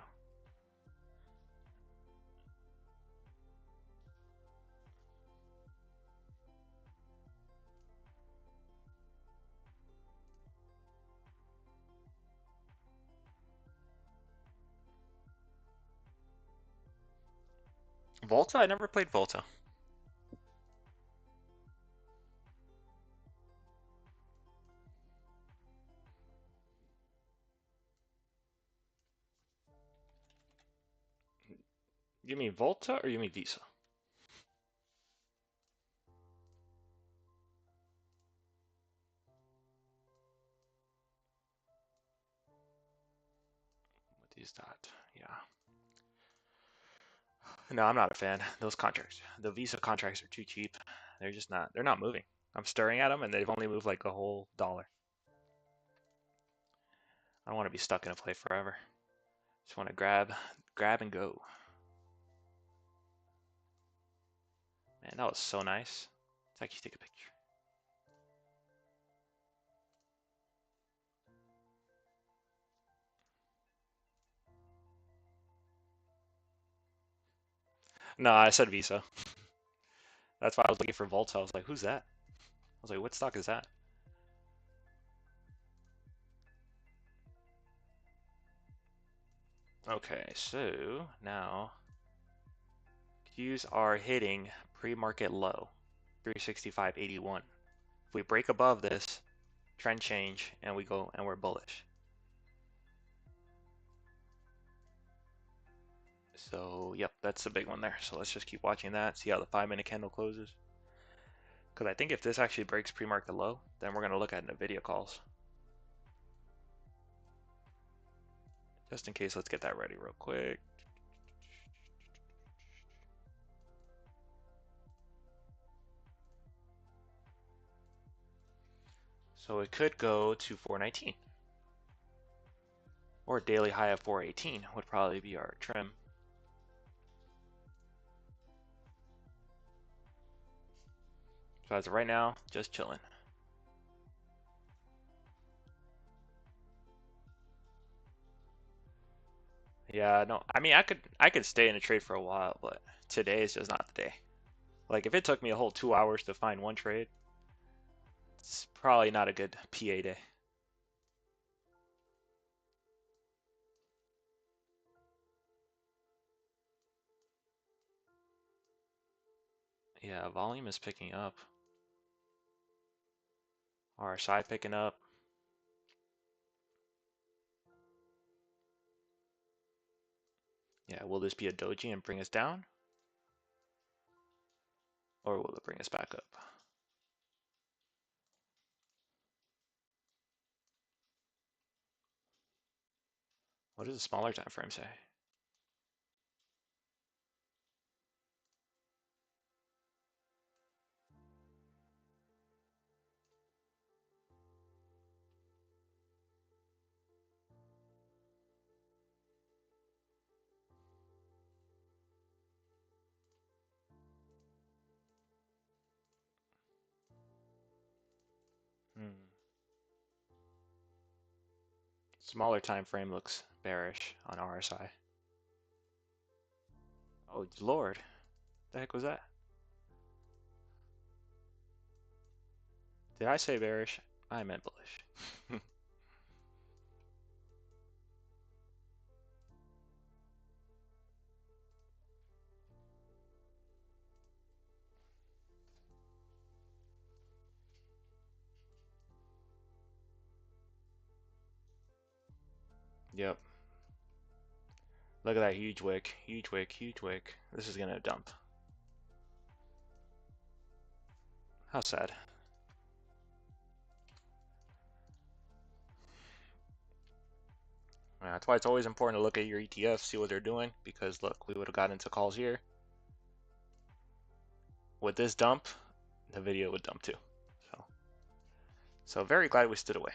Volta? I never played Volta. You mean Volta or you mean Visa? What is that? Yeah. No, I'm not a fan. Those contracts, the Visa contracts are too cheap. They're just not, they're not moving. I'm staring at them and they've only moved like a whole dollar. I don't want to be stuck in a play forever. Just want to grab and go. Man, that was so nice. It's like you take a picture. No, I said Visa. That's why I was looking for Volta. I was like, who's that? I was like, what stock is that? Okay, so now Qs are hitting pre-market low, 365.81. If we break above this, trend change, and we go and we're bullish. So, yep, that's the big one there. So let's just keep watching that, see how the 5-minute candle closes. Because I think if this actually breaks pre-market low, then we're going to look at NVIDIA calls. Just in case, let's get that ready real quick. So it could go to 419. Or daily high of 418 would probably be our trim. So as of right now, just chilling. Yeah, no, I mean I could stay in a trade for a while, but today is just not the day. Like if it took me a whole 2 hours to find one trade, it's probably not a good PA day. Yeah, volume is picking up. RSI picking up. Yeah, will this be a doji and bring us down? Or will it bring us back up? What does the smaller time frame say? Hmm. Smaller time frame looks bearish on RSI. Oh Lord, the heck was that? Did I say bearish? I meant bullish. Yep. Look at that huge wick, huge wick, huge wick. This is gonna dump. How sad. That's why it's always important to look at your ETFs, see what they're doing, because look, we would have got into calls here. With this dump, the video would dump too. So very glad we stood away.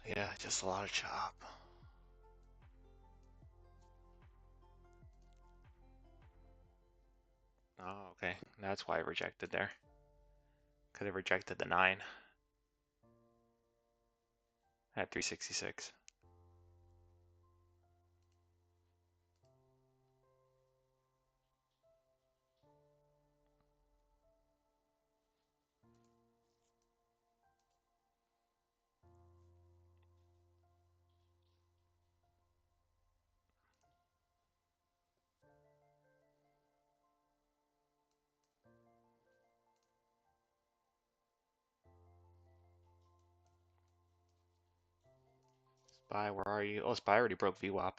Yeah, just a lot of chop. Oh, okay. That's why I rejected there. Could have rejected the 9 at 366. SPY, where are you? Oh, SPY already broke VWAP.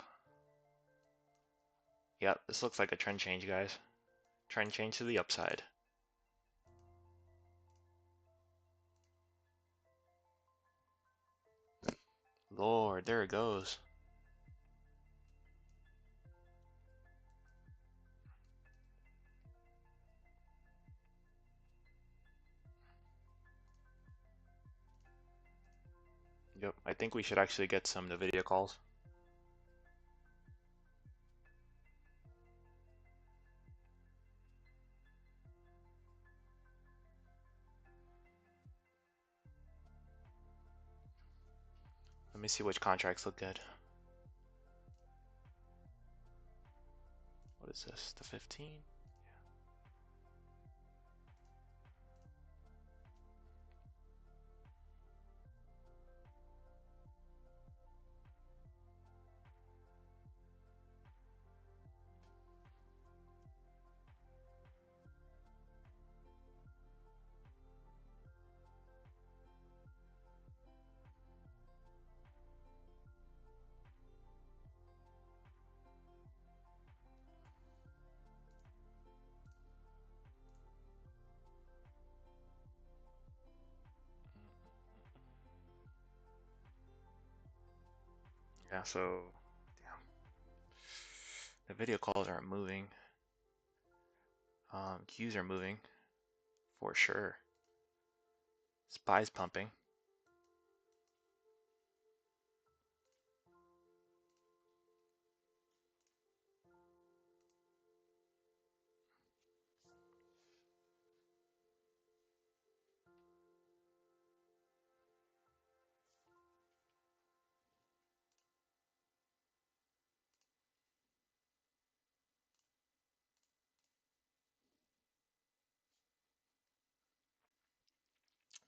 Yep, this looks like a trend change, guys. Trend change to the upside. Lord, there it goes. Yep, I think we should actually get some NVIDIA calls. Let me see which contracts look good. What is this? The 15? Yeah, so damn. The video calls aren't moving. Qs are moving for sure. SPY's pumping.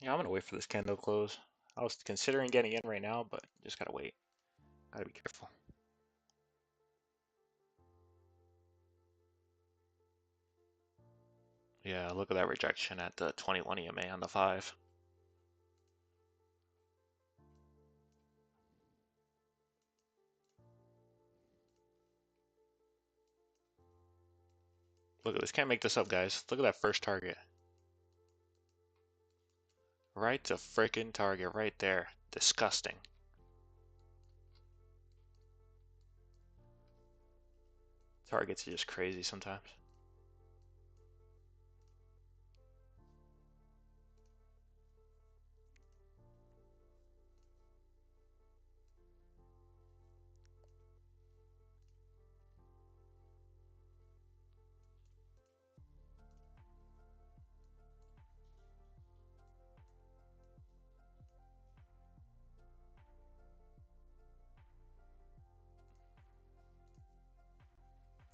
Yeah, I'm gonna wait for this candle close. I was considering getting in right now, but just gotta wait. Gotta be careful. Yeah, look at that rejection at the 21 EMA on the 5. Look at this. Can't make this up, guys. Look at that first target. Right to frickin' target right there. Disgusting. Targets are just crazy sometimes.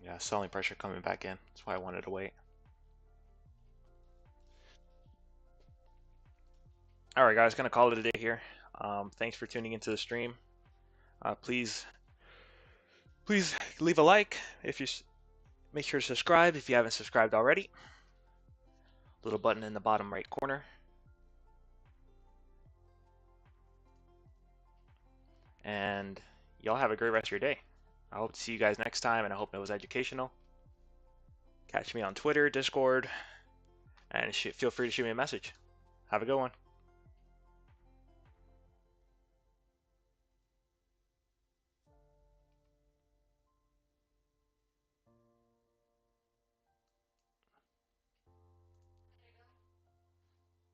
Yeah, selling pressure coming back in. That's why I wanted to wait. All right, guys, gonna call it a day here. Thanks for tuning into the stream. Please leave a like if you make sure to subscribe if you haven't subscribed already. Little button in the bottom right corner. And y'all have a great rest of your day. I hope to see you guys next time, and I hope it was educational. Catch me on Twitter, Discord, and feel free to shoot me a message. Have a good one.